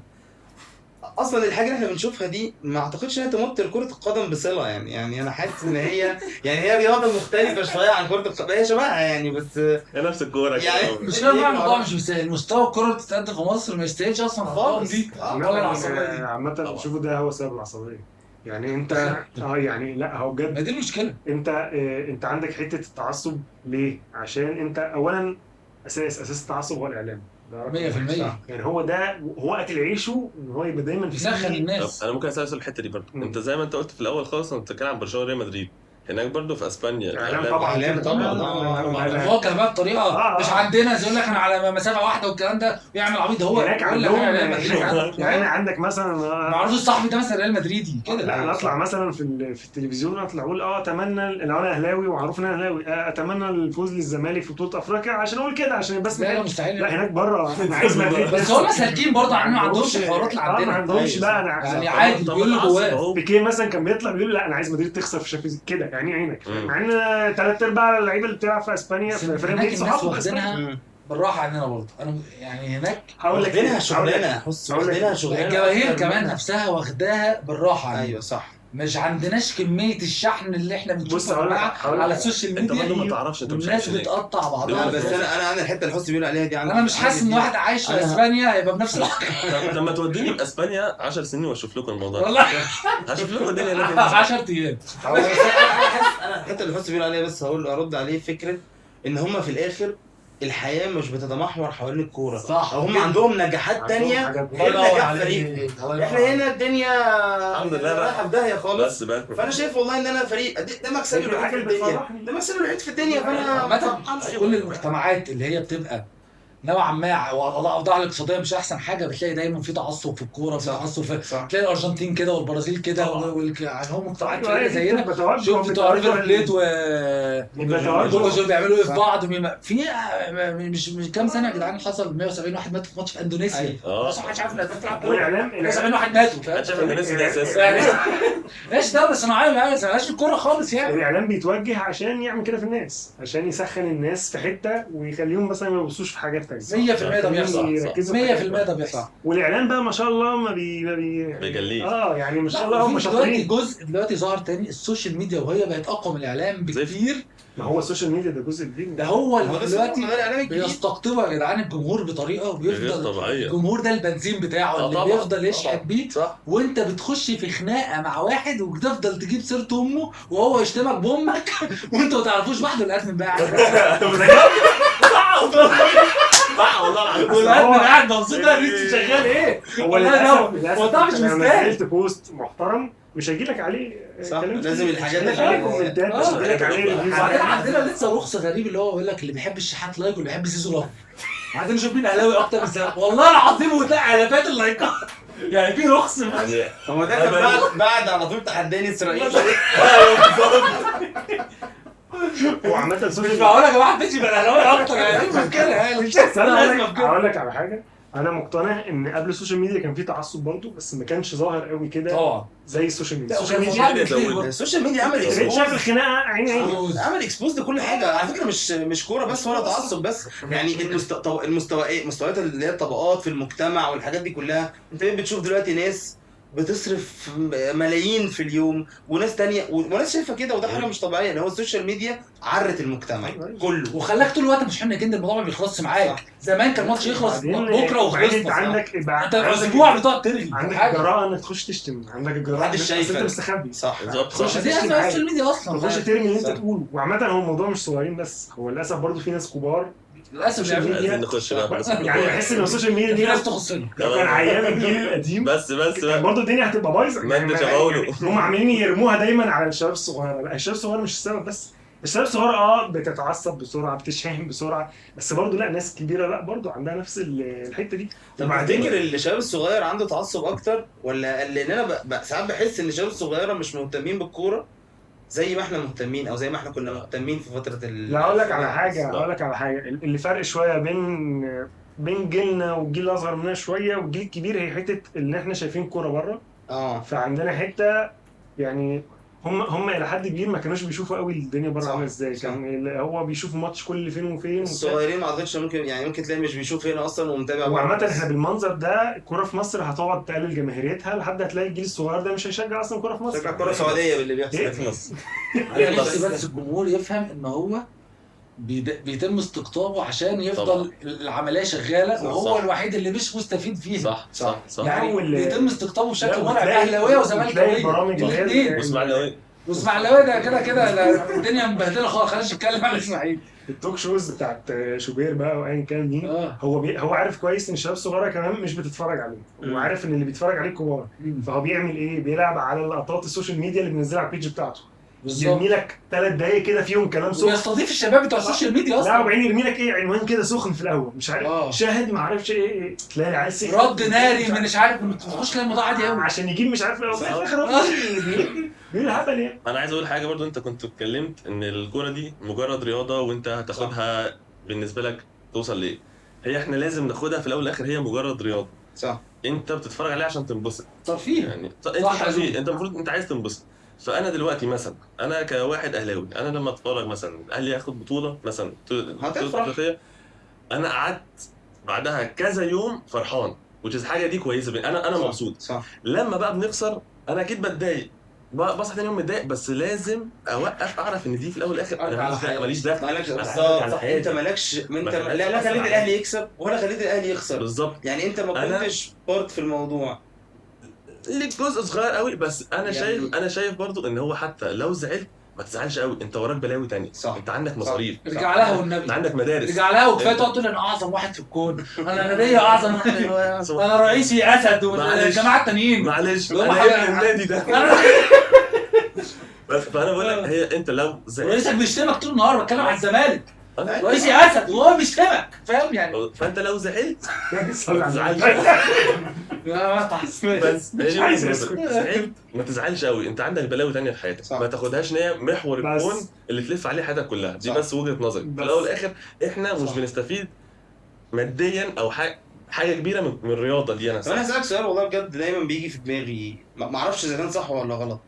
اصلا الحاجه اللي احنا بنشوفها دي ما اعتقدش انها تمت لكره القدم بصله يعني انا حاسس ان هي يعني هي رياضه مختلفه شويه عن كره القدم، هي شبهها يعني بس هي نفس الكوره يعني مش فاهم بقى الموضوع مش مستاهل. مستوى الكره اللي بتتقدم في مصر ما يستاهلش اصلا الارقام دي ولا العصبيه دي. عامة بشوفه ده هو سبب العصبية. يعني انت يعني لا هو ما بجد دي المشكله. انت عندك حتة التعصب. ليه؟ عشان انت اولا اساس التعصب هو الاعلام. ده رقم 100%. واحد. يعني هو ده هو اكل عيشه ان هو يبقى دايما بيسخن طب الناس. انا ممكن اسال الحته دي برضه. مم. انت زي ما انت قلت في الاول خالص انت بتتكلم عن برشلونه وريال مدريد، هناك برضه في اسبانيا اعلام طبعا. إعلام طبعاً. المواقع بقى بطريقه مش عندنا، يقول لك انا على مسافه واحده والكلام ده ويعمل عبيط. هو هناك يقول لك عندهم انا ريال مدريد. يعني عندك مثلا معروف الصحفي ده مثلا ريال مدريدي كده. لا انا اطلع مثلا في التلفزيون اطلع اقول اتمنى لو انا اهلاوي ومعروف ان انا اهلاوي اتمنى الفوز للزمالك في بطوله افريقيا عشان اقول كده عشان بس لا مستحيل. لا هناك بره انا عايز مدريد بس هم سالكين برضه عنه، ما عندهمش الحوارات اللي ما عندنا. عندهمش بقى. انا يعني عادي بيقول له جواه. بيكيه مثلا كان بيطلع بيقول لا انا عايز مدريد تخسر في شامبيونز كده يعني عينك. مم. مع ان 3/4 اللعيبه اللي بتلعب في اسبانيا في فريق هناك دي الناس صحابه واخدينها بالراحه عننا برضه. انا يعني هناك هقول لك واخدينها شغلانه، واخدينها شغلانه. الجماهير كمان نفسها واخداها بالراحه عننا. ايوه صح. مش عندناش كميه الشحن اللي احنا بص بنشوفه هقول لك على السوشيال انت برضه ما ميديا، تعرفش انت مش والناس عايش ليه. بتقطع بعضها. بس انا الحته اللي حسني بيقول عليها دي انا مش حاسس ان واحد عايش في اسبانيا هيبقى بنفس الحاجه. طب لما توديني باسبانيا 10 سنين واشوف لكم الموضوع ده. والله هشوف لكم الدنيا هناك إزاي. 10 ايام. انا الحته اللي حسني بيقول عليها بس هقول ارد عليه فكره ان هم في الاخر الحياه مش بتتمحور حوالين الكوره، صح. او هم عندهم نجاحات تانية غير نجاح فريق. احنا هنا الدنيا الحمد لله بقى. رايحه في داهيه خالص. بس بقى فانا شايف والله ان انا فريق ده مكسبي الوحيد في الدنيا، ده مكسبي الوحيد في الدنيا. فانا عامة كل المجتمعات اللي هي بتبقى نوعا ما اوضاعها الاقتصاديه مش احسن حاجه، بتلاقي دايما في تعصب في الكوره، في تعصب في تلاقي الارجنتين كده والبرازيل كده يعني هم مجتمعات كده زينا. شوف بتوع ريفر بليت دول بيعملوا ايه في بعض. في مش كام سنه يا جدعان حصل 170 واحد ماتوا في ماتش في اندونيسيا. بس ما حدش عارف الناس بتلعب كوره. 170 واحد ماتوا فاهم. شايف اندونيسيا دي اساسا يعني ايش دوله صناعيه مالهاش في الكوره خالص يعني. الاعلام بيتوجه عشان يعمل كده في الناس، عشان يسخن الناس في حته ويخليهم مثلا ما يبصوش في حاجات ثانيه. 100% ده بيحصل. 100% ده بيحصل. والاعلام بقى ما شاء الله ما بيجليه. يعني ما شاء الله هم شاطرين. دلوقتي ظهر تاني السوشيال ميديا وهي بقت اقوى من الاعلام بكتير. ما هو السوشيال ميديا ده جزء كبير. ده هو دلوقتي بيستقطبوا يا جدعان الجمهور بطريقه، وبيفضل الجمهور ده البنزين بتاعه اللي بيفضل يشحن بيه. وانت بتخش في خناقه مع واحد وبتفضل تجيب سيره امه وهو يشتمك بامك وانتوا ما تعرفوش بعض. الادمن بقى والادمن قاعد مبسوط ان انت شغال ايه. هو ده مش مستاهل. نزلت بوست محترم مش هيجي لك عليه كلام، لازم الحاجات اللي هيجي كومنتات مش هيجي لك عليه. وبعدين عندنا لسه رخص غريب اللي هو بيقول لك اللي بيحب الشحات لايك واللي بيحب زيزو لايك. عايزين نشوف مين اهلاوي اكتر من زمان. والله العظيم وتلاقي الافات اللايكات يعني في رخص. هو ده كان بعد على طول تحداني اسرائيل. وعامة السوشيال بقول لك يا واحد بيجي بقى اهلاوي اكتر يعني مشكله يعني مش هقول لك على حاجه. انا مقتنع ان قبل السوشيال ميديا كان في تعصب برضه، بس ما كانش ظاهر قوي كده طبعا زي السوشيال ميديا. السوشيال ميديا عمل شايف الخناقه عيني عمل اكسبوز لكل حاجه على فكره، مش كوره بس ولا تعصب بس. يعني المستويات اللي هي الطبقات في المجتمع والحاجات دي كلها. انت بتشوف دلوقتي ناس بتصرف ملايين في اليوم وناس تانية وناس شايفه كده، وده حاجه مش طبيعيه. ان هو السوشيال ميديا عرت المجتمع كله وخلاك طول الوقت مش حن كده. الموضوع ما بيخلصش معاك. زمان كان الماتش يخلص بكره وخلصنا. انت اسبوع بتقعد ترغي. عندك الجراءه انك تخش تشتم، عندك الجراءه محدش شايفك، انت مستخبي. صح تخش دي السوشيال ميديا اصلا تخش ترمي اللي انت تقوله. وعامه هو الموضوع مش صغيرين بس، هو للاسف برضه في ناس كبار للاسف عايزين نخش بقى يعني بحس ان السوشيال ميديا في ناس تخصنا. لو كان ايام الجيل القديم بس برضه الدنيا هتبقى بايظه. ما انت شغاله هم عاملين يرموها دايما على الشباب الصغيره. لا الشباب الصغيره مش السبب بس. الشباب الصغيره بتتعصب بسرعه، بتشحن بسرعه، بس برضه لا ناس كبيره لا برضه عندها نفس الحته دي. وبعدين تفتكر الشباب الصغير عنده تعصب اكتر، ولا لان انا ساعات بحس ان الشباب الصغيره مش مهتمين بالكوره زي ما احنا مهتمين، او زي ما احنا كنا مهتمين في فتره لا اقول لك على حاجه اللي فرق شويه بين جيلنا والجيل الاصغر مننا شويه والجيل الكبير، هي حته ان احنا شايفين كوره بره. فعندنا حته يعني هم الى حد كبير ما كانوش بيشوفوا قوي الدنيا بره عامله ازاي. كان هو بيشوف ماتش كل فين وفين. الصغيرين ما اعتقدش ممكن تلاقي مش بيشوف هنا اصلا ومتابع. وعامه احنا بالمنظر ده الكوره في مصر هتقعد تقلل جماهيريتها لحد هتلاقي الجيل الصغير ده مش هيشجع اصلا كوره في مصر. شجع كوره سعوديه باللي بيحصل في مصر. بس الجمهور يفهم ان هو بيتم استقطابه عشان يفضل العمليه شغاله، وهو الوحيد اللي مش مستفيد فيها. صح يعني بيتم استقطابه بشكل مرعب. اهلاويه وزملكاويه واسماعيلاويه ده كده الدنيا مبهدله خالص. خلينا نتكلم عن الاسماعيلي. التوك شوز بتاعت شوبير بقى وايا كان مين هو عارف كويس ان الشباب الصغيره كمان مش بتتفرج عليه، وعارف ان اللي بيتفرج عليه كبار. فهو بيعمل ايه؟ بيلعب على لقطات السوشيال ميديا اللي بينزلها على البيج بتاعته. يرمي لك 3 دقايق كده فيهم كلام سخن، ويستضيف الشباب بتوع السوشيال ميديا اصلا. لا وبعدين يرمي لك عنوان كده سخن في الاول مش عارف شاهد ما اعرفش ايه تلاقي عايز رد ناري من مش عارف تخش تلاقي الموضوع عادي قوي عشان يجيب مش عارف ايه الهبل يعني. انا عايز اقول حاجه برضو. انت كنت اتكلمت ان الكوره دي مجرد رياضه وانت هتاخدها بالنسبه لك توصل ليه. هي احنا لازم ناخدها في الاول والاخر هي مجرد رياضه. صح. انت بتتفرج عليها عشان تنبسط. ترفيه يعني انت المفروض انت عايز تنبسط. فانا دلوقتي مثلا انا كواحد اهلاوي، انا لما اتفرج مثلا الاهلي ياخد بطوله مثلا انا قعدت بعدها كذا يوم فرحان، which is حاجه دي كويسه. انا مبسوط. صح. لما بقى بنخسر انا اكيد بتضايق، بصحى تاني يوم متضايق، بس لازم اوقف اعرف ان دي في الاول والاخر أرجع على انا حياتي. ماليش دخل. مالكش أنا بالظبط هرجع صح. لحياتي. انت مالكش انت ما لا خليتش خليت أصلاً الاهلي يكسب ولا خليت الاهلي يخسر. بالظبط. يعني انت ما أنا- كنتش بارت في الموضوع. ليك جزء صغير قوي، بس انا يعني- شايف برضو ان هو حتى لو زعلت ما تزعلش قوي، انت وراك بلاوي تانية. صح. انت عندك صح. مصاريف، ارجع لها انت والنبي، عندك مدارس. ارجع لها وكفايه انت- تقعد تقول انا اعظم واحد في الكون، انا نبي اعظم، انا رئيسي اسد معلش. والجماعه التانيين. معلش هم انا حاجة- ابن النادي ده. بس فانا بقول لك هي انت لو زعلت رئيسك بيشتمك طول النهار، بتكلم على الزمالك، أنا- رئيسي اسد وهو بيشتمك، فاهم يعني؟ فانت لو زعلت صلي ما على تزعلش. النبي. بس هي مش دي عايز وجهة اسكت. نظري. زعلت ما تزعلش قوي، انت عندك بلاوي تانية في حياتك، صح. ما تاخدهاش ان هي محور بس. الكون اللي تلف عليه حياتك كلها. دي صح. بس وجهة نظري. في بس. الاول والاخر احنا مش صح. بنستفيد ماديا او حاجه كبيره من الرياضه دي. طب انا هسألك سؤال والله بجد دايما بيجي في دماغي، ما اعرفش اذا كان صح ولا غلط.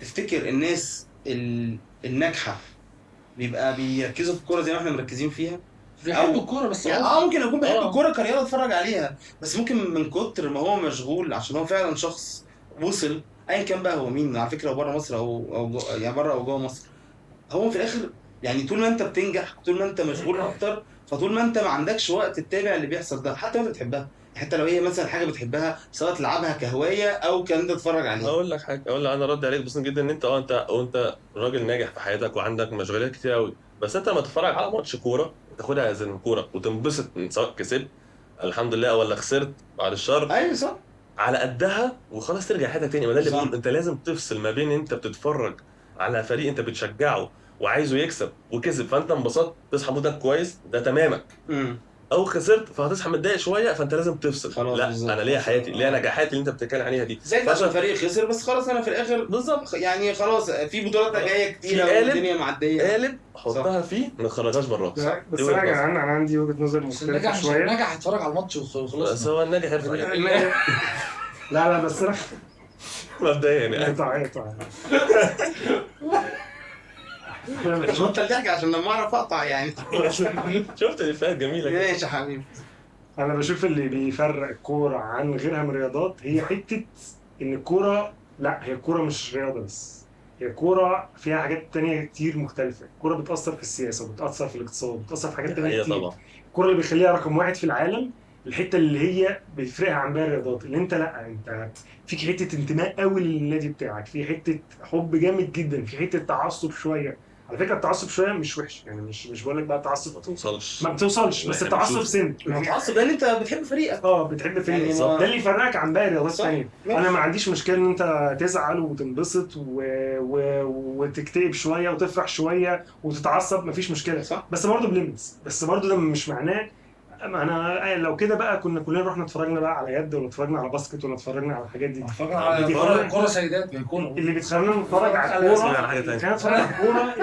تفتكر الناس الناجحه بيبقى بيركزوا في الكوره زي ما احنا مركزين فيها؟ بيحبوا الكوره بس يعني هو- ممكن اكون بحب آه. الكوره كرياضه اتفرج عليها، بس ممكن من كتر ما هو مشغول عشان هو فعلا شخص وصل ايا كان بقى هو مين على فكره، هو بره مصر او يعني بره او جوه مصر، هو في الاخر يعني طول ما انت بتنجح طول ما انت مشغول اكتر، فطول ما انت ما عندكش وقت تتابع اللي بيحصل ده حتى وانت بتحبها، حتى لو هي مثلا حاجه بتحبها سواء تلعبها كهوايه او كان تتفرج عليها. اقول لك حاجه، اقول لك انا رد عليك بسيط جدا، ان انت راجل ناجح في حياتك وعندك مشغوليات كتير قوي، بس انت لما تتفرج على ماتش كوره تاخدها زي الكوره وتنبسط سواء كسبت الحمد لله ولا خسرت بعد الشر ايوه صح. على قدها وخلاص ترجع حياتك تاني. وده اللي صح. بقول انت لازم تفصل ما بين انت بتتفرج على فريق انت بتشجعه وعايزه يكسب وكسب فانت انبسطت تصحى مودك كويس ده تمامك، او خسرت فهتصحى متضايق شويه فانت لازم تفصل. خلاص لا بالظبط. انا ليا حياتي، ليا نجاحاتي اللي انت بتتكلم عليها دي. زي عشان الفريق خسر بس خلاص انا في الاخر بالظبط يعني خلاص في بطولات جايه كتيره في قالب- والدنيا معديه. قالب حطها فيه ما تخرجهاش بره. بس انا يا جدعان انا عندي وجهه نظر بس مختلفه النجاح مش شويه. النجاح هتفرج على الماتش بس وخلاص. هو الناجح يرفع ايده لا بس انا مبدئيا يعني. اقطع مش بطل ضحك عشان لما اعرف اقطع يعني. شفت الافيهات جميله كده. ماشي يا حبيبي. انا بشوف اللي بيفرق الكوره عن غيرها من الرياضات هي حته ان الكوره، لا هي الكوره مش رياضه بس، هي الكوره فيها حاجات تانية كتير مختلفه. الكوره بتاثر في السياسه وبتاثر في الاقتصاد وبتاثر في حاجات تانية هي كتير. طبعا الكوره اللي بيخليها رقم واحد في العالم، الحته اللي هي بتفرقها عن باقي الرياضات، اللي انت لا انت فيك حته انتماء قوي للنادي بتاعك، في حته حب جامد جدا، في حته تعصب شويه. على فكره التعصب شويه مش وحش يعني، مش بقول لك بقى تعصب ما توصلش. ما بتوصلش، بس احنا التعصب بنشوف. سن متعصب لان انت بتحب فريقك. بتحب فريق يعني بالظبط. ما- ده اللي يفرقك عن باقي الرياضات صح. الثانيه. ماشي. انا ما عنديش مشكله ان انت تزعل وتنبسط وتكتئب شويه وتفرح شويه وتتعصب، مفيش مشكله صح. بس برضه بليمتس. بس برضه ده مش معناه انا لو كده بقى كنا كلنا رحنا اتفرجنا بقى على يد ولا اتفرجنا على باسكت ولا اتفرجنا على الحاجات دي. اتفرج على كوره سيدات بيكونوا اللي بتخلينا نتفرج على على الكوره، حاجة تانية. خلينا نتفرج على الكوره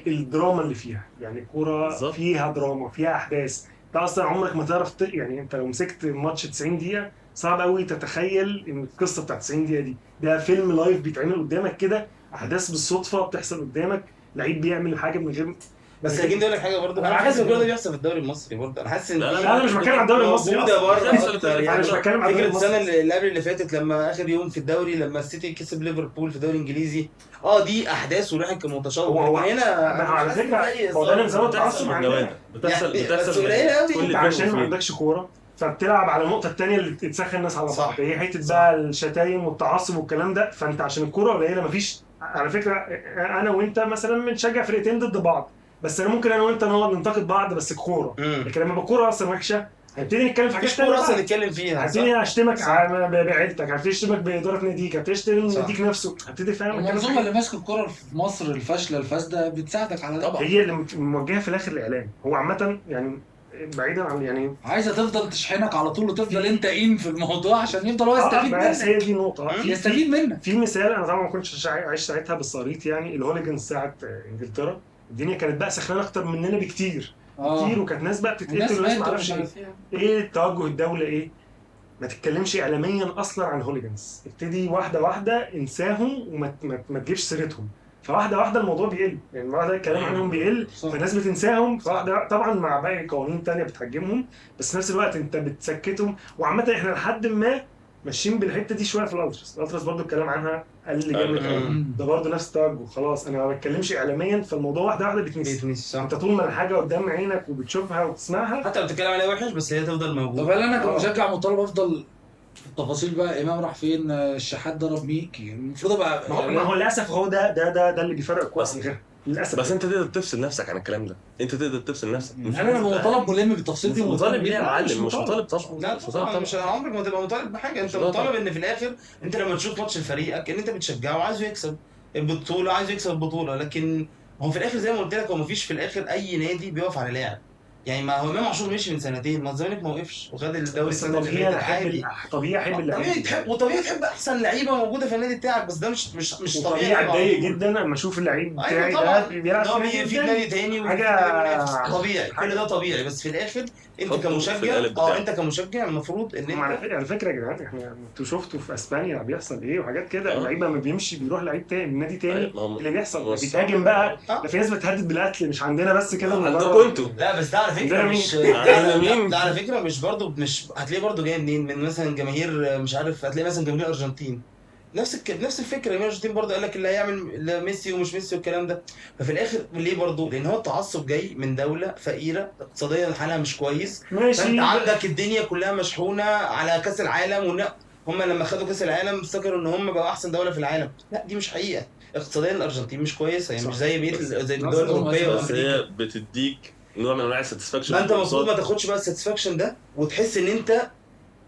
الدراما اللي فيها. يعني الكوره بالظبط. فيها دراما فيها احداث. انت اصلا عمرك ما تعرف يعني انت لو مسكت ماتش 90 دقيقه صعب قوي تتخيل ان القصه بتاعت 90 دقيقه دي ده فيلم لايف بيتعمل قدامك كده، احداث بالصدفه بتحصل قدامك، لعيب بيعمل حاجه من غير. بس هجين اقول لك حاجه برضه، انا حاسس ان كل ده بيحصل في الدوري المصري برضه. انا حاسس ان لا، دي لا، انا مش بتكلم على الدوري المصري موجوده أصلاً. بره بيحصل اكتر في- انا مش يعني. بتكلم على فكره الدوري السنه المصري. اللي قبل اللي فاتت لما اخر يوم في الدوري لما السيتي كسب ليفربول في الدوري الانجليزي، دي احداث والواحد كان متشوق. هو لكن هنا ما هو على مش حاسس فكرة بأي هو ده اللي إثارة. مزود تعصب بتحصل عندنا. من بتحصل يعني بتحصل بس قليلة أوي. كل انت فين عشان ما وفين. عندكش كوره فبتلعب على النقطه الثانيه اللي تسخن الناس على بعض، صح. هي حته بقى الشتايم والتعصب والكلام ده. فانت عشان الكوره قليله مفيش. على فكره انا وانت مثلا بنشجع فرقتين ضد بعض، بس انا ممكن انا وانت نقعد ننتقد بعض بس الكوره. لكن لما الكوره اصلا وحشه هنبتدي نتكلم في حاجات مفيش كوره اصلا تانية. نتكلم فيها. هبتدي اشتمك صح. بعيلتك، هبتدي اشتمك باداره ناديك، هبتدي اشتم صح. ناديك نفسه، هبتدي فاهم أتكلم في المنظومه حاجات. اللي ماسكه الكوره في مصر الفاشله الفاسده بتساعدك على ده. طبعا. هي اللي موجهه في الاخر الاعلام. هو عامه يعني بعيدا عن يعني عايزه تفضل تشحنك على طول وتفضل انت في الموضوع عشان يفضل هو يستفيد بس هي منك، دي نقطه. يستفيد منك. في مثال انا طبعا ما كنتش عايش ساعتها بس قريت يعني الهوليجنز ساعه انجلترا الدنيا كانت بقى سخنانه اكتر مننا بكتير كتير، وكانت ناس بقى والناس بتتقتل وناس ما ماتوا اعرفش ومش ايه. عارف ايه. ايه توجه الدوله ايه؟ ما تتكلمش اعلاميا اصلا عن هوليجنز، ابتدي واحده واحده انساهم وما تجيبش سيرتهم. فواحده واحده الموضوع بيقل، يعني واحده الكلام عنهم بيقل، صح. فالناس بتنساهم. فواحده طبعا مع باقي قوانين تانية بتحجمهم، بس في نفس الوقت انت بتسكتهم. وعامه احنا لحد ما ماشيين بالحته دي شويه في الالتراس برضو الكلام عنها قل جامد قوي. مم. ده برضه نفس التوجه، خلاص انا ما بتكلمش اعلاميا، فالموضوع واحده واحده بتنسي. بيتنسي صح. انت طول ما الحاجه قدام عينك وبتشوفها وبتسمعها. حتى لو بتتكلم عليها وحش بس هي تفضل طب موجوده. هل انا كمشجع مطالب افضل في التفاصيل بقى؟ امام راح فين، الشحات ضرب ميكي، المفروض ابقى ما هو للاسف هو ده اللي بيفرق الكويس من غيرها للاسف. بس انت تقدر تفصل نفسك عن الكلام ده، انت تقدر تفصل نفسك. هل انا مطالب ملم بالتفاصيل دي؟ مطالب ليه يا لا، معلم؟ مش مش مطالب طبعا. لا مش مطالب طبعا طبعا. مش عمرك ما تبقى مطالب بحاجه. انت مش مطالب. مطالب ان في الاخر انت لما تشوف ماتش لفريقك ان انت بتشجعه وعايزه يكسب البطوله، عايزه يكسب البطوله. لكن هو في الاخر زي ما قلت لك هو مفيش في الاخر اي نادي بيقف على لاعب. يعني ما هو امام عاشور مشي من سنتين، ما الزمالك ما وقفش وخد الدوري بس السنه اللي طبيعي فاتت عادي. احب طبيعي احب طبيعي تحب، وطبيعي تحب احسن لعيبه موجوده في النادي بتاعك، بس ده مش طبيعي. وطبيعي اتضايق جدا لما اشوف اللعيب بتاعي ايوه طبعا ده بيلعب ده في في نادي تاني وفي حاجة- نادي منافس. طبيعي كل ده طبيعي. بس في الاخر انت حطه في كمشجع القالب بتاعه. انت كمشجع المفروض ان على انت فكره يا جدعان، احنا انتوا شفتوا في اسبانيا بيحصل ايه وحاجات كده. اه. اللعيب لما بيمشي بيروح لعيب تاني من نادي تاني أيوة، ما هم- اللي بيحصل بص. بيتهاجم بقى. اه. ده في ناس بتهدد بالقتل، مش عندنا بس كده من عندكم بره. انتوا. لا بس ده على فكره عندنا مش مين؟ عندنا مين؟ ده على فكره مش برضه مش هتلاقيه برضه جاي منين؟ من مثلا جماهير مش عارف، هتلاقي مثلا جماهير الارجنتين نفس الفكره. جماهير الارجنتين برضه قال لك اللي هيعمل لا ميسي ومش ميسي والكلام ده. ففي الاخر ليه برضه؟ لان هو التعصب جاي من دوله فقيره اقتصاديا حالها مش كويس. ماشي. فانت عندك الدنيا كلها مشحونه على كاس العالم هم لما خدوا كاس العالم افتكروا ان هم بقوا احسن دوله في العالم. لا دي مش حقيقه. اقتصاديا الارجنتين مش كويسه، يعني مش زي زي الدول الاوروبيه بس وامريكا. هي بتديك نوع من انواع الساتسفاكشن. ما انت المفروض ما تاخدش بقى الساتسفاكشن ده وتحس ان انت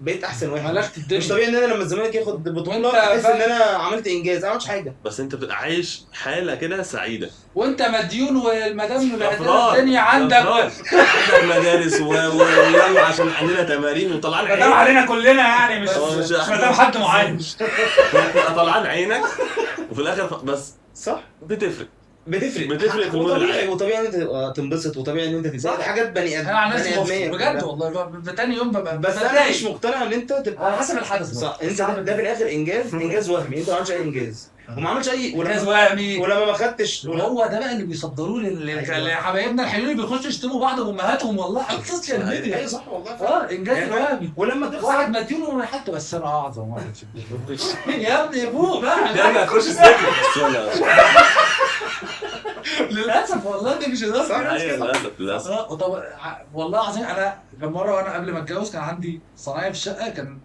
بقيت احسن واحد. ملكت الدنيا. مش طبيعي ان انا لما الزمالك ياخد بطوله وانت احس ان بقى- انا عملت انجاز. انا ما عملتش حاجه. بس انت بتبقى عايش حاله كده سعيده. وانت مديون والمدام أفراد. الدنيا عندك أفراد. عندك مدارس ويلا عشان عندنا تمارين وطلعان مدام عينك. علينا كلنا يعني، مش هو مش مدام حد معين. تبقى طلعان عينك وفي الاخر بس صح بتفرق. بتفرق بتفرق في المود وطبيعي العام. وطبيعي ان انت تبقى تنبسط وطبيعي ان انت تتضايق. صح. دي حاجات بني ادم انا عن نفسي بني مبسوط ادميه بجد كلها. والله. تاني يوم ببقى بس انا بتضايق. مش مقتنع ان انت تبقى على حسب الحدث صح. انت ده في الاخر انجاز وهمي. انت ما عملتش اي انجاز وما عملتش اي ناس وهمي. ولما ما خدتش وهو ده بقى اللي بيصدروه لحبايبنا الحلوين اللي بيخشوا يشتموا بعض بامهاتهم والله على السوشيال ميديا. ايوه صح والله انجاز يعني وهمي. ولما تخسر واحد مديون حتى، بس انا اعظم واحد في الدنيا. يا ابني فوق بقى. يا ابني هتخش السجن بس ولا للاسف والله دي مش هزار. صح. ايوه للاسف للاسف. وطب والله العظيم انا كان مره وانا قبل ما اتجوز كان عندي صنايعي في الشقه، كان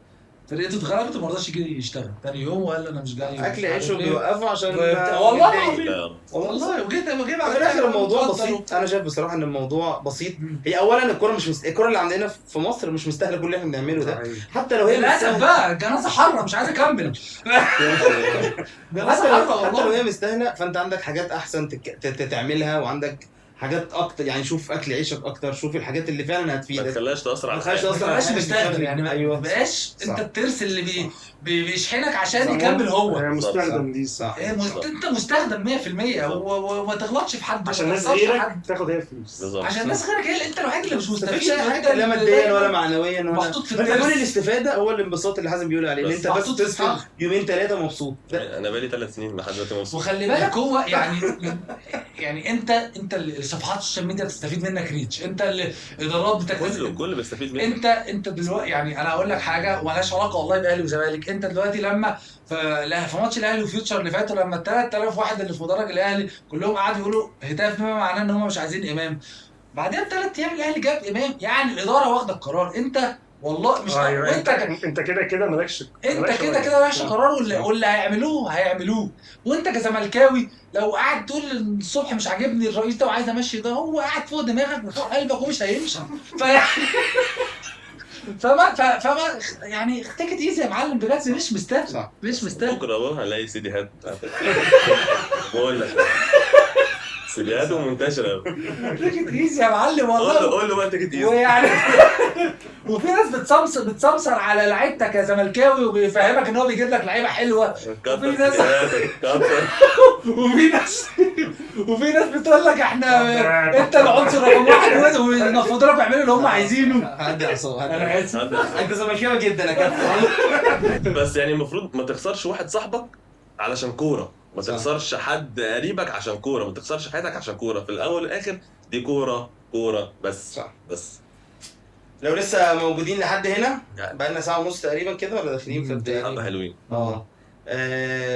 فرقته اتغلبت وما رضاش يجي يشتغل تاني يوم وقال انا مش جاي. اكل عيش وبيوقفوا عشان والله متضايق. العظيم. والله والله وجيت في الاخر الموضوع بسيط. انا شايف بصراحه ان الموضوع بسيط. هي اولا الكوره مش الكوره اللي عندنا في مصر مش مستاهله كل اللي احنا بنعمله ده. حتى لو هي للاسف مستاهله بقى جنازه حره مش عايز اكمل. جنازه حره حتى لو والله. هي مستاهله فانت عندك حاجات احسن تعملها، وعندك حاجات اكتر. يعني شوف اكل عيشك اكتر، شوف الحاجات اللي فعلا ما هتفيدك. تخليهاش تاثر ما على تخليهاش حياتك. تأثر ما على بقاش حياتك مستخدم يعني، ما ايوه بقاش صح. انت الترس اللي صح. بيشحنك عشان صح. يكمل هو. مستخدم دي صح. صح. انت مستخدم 100% وما تغلطش في حد عشان وما ناس تخسرش غيرك حد. تاخد هي الفلوس. بالظبط. عشان الناس غيرك هي انت الوحيد اللي مش مستفيدش مستفيد. اي وانت حاجه لا اللي ماديا ولا معنويا ولا محطوط في فانت الترس. كل الاستفاده هو الانبساط اللي حازم بيقول عليه ان انت بس محطوط في تسكت الصح. يومين ثلاثه مبسوط. انا بقالي 3 سنين لحد دلوقتي مبسوط. وخلي بالك هو يعني انت اللي صفحات السوشيال ميديا بتستفيد منك ريتش، انت اللي ادارات بتكتسب. كله بيستفيد منه. انت دلوقتي يعني انا هقول لك حاجه ومالهاش علاقه والله باهلي وزمالك. انت دلوقتي لما في ماتش الاهلي وفيوتشر اللي فاتوا لما ال 3000 واحد اللي في مدرج الاهلي كلهم قعدوا يقولوا هتاف بما معناه ان هم مش عايزين امام، بعدين ب3 ايام الاهلي جاب امام. يعني الاداره واخده القرار. انت والله مش ايوه وانت انت كده مالكش. انت كده ماشي قرار واللي هيعملوه. وانت كزملكاوي لو قاعد تقول الصبح مش عاجبني الرئيس ده وعايز امشي ده، هو قاعد فوق دماغك وفوق قلبك ومش هيمشي. فما يعني تيك ات ايزي يا معلم بجد. مش مستاهل. صح. مش مستاهل. بكره بقى هنلاقي سيديهات بقول لك سيديهات منتشره. تيك ات ايزي يا معلم والله. قول له بقى تيجي تقيس. ويعني وفي ناس بتسمسر على لعيبتك يا زملكاوي وبيفهمك ان هو بيجيب لك لعيبه حلوه. كتر ناس- سيديهاتك كتر. وفي ناس بتقول لك احنا انت العنصر رقم واحد ونفض لك يعملوا اللي هم عايزينه. هدي اعصابك. انا اسف. انت زملكاوي جدا يا كابتن. بس يعني المفروض ما تخسرش واحد صاحبك علشان كوره، ما صح. تخسرش حد قريبك عشان كوره، ما تخسرش حياتك عشان كوره. في الاول والاخر دي كوره بس. صح. بس لو لسه موجودين لحد هنا بقالنا ساعه ونص تقريبا كده ولا داخلين في حبه الدقيقه؟ حلوين.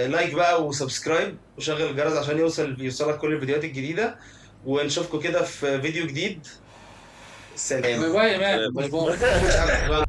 لايك بقى وسبسكرايب وشغل الجرس عشان يوصلك كل الفيديوهات الجديده، ونشوفكم كده في فيديو جديد. سلام. باي باي يا مان، باي باي.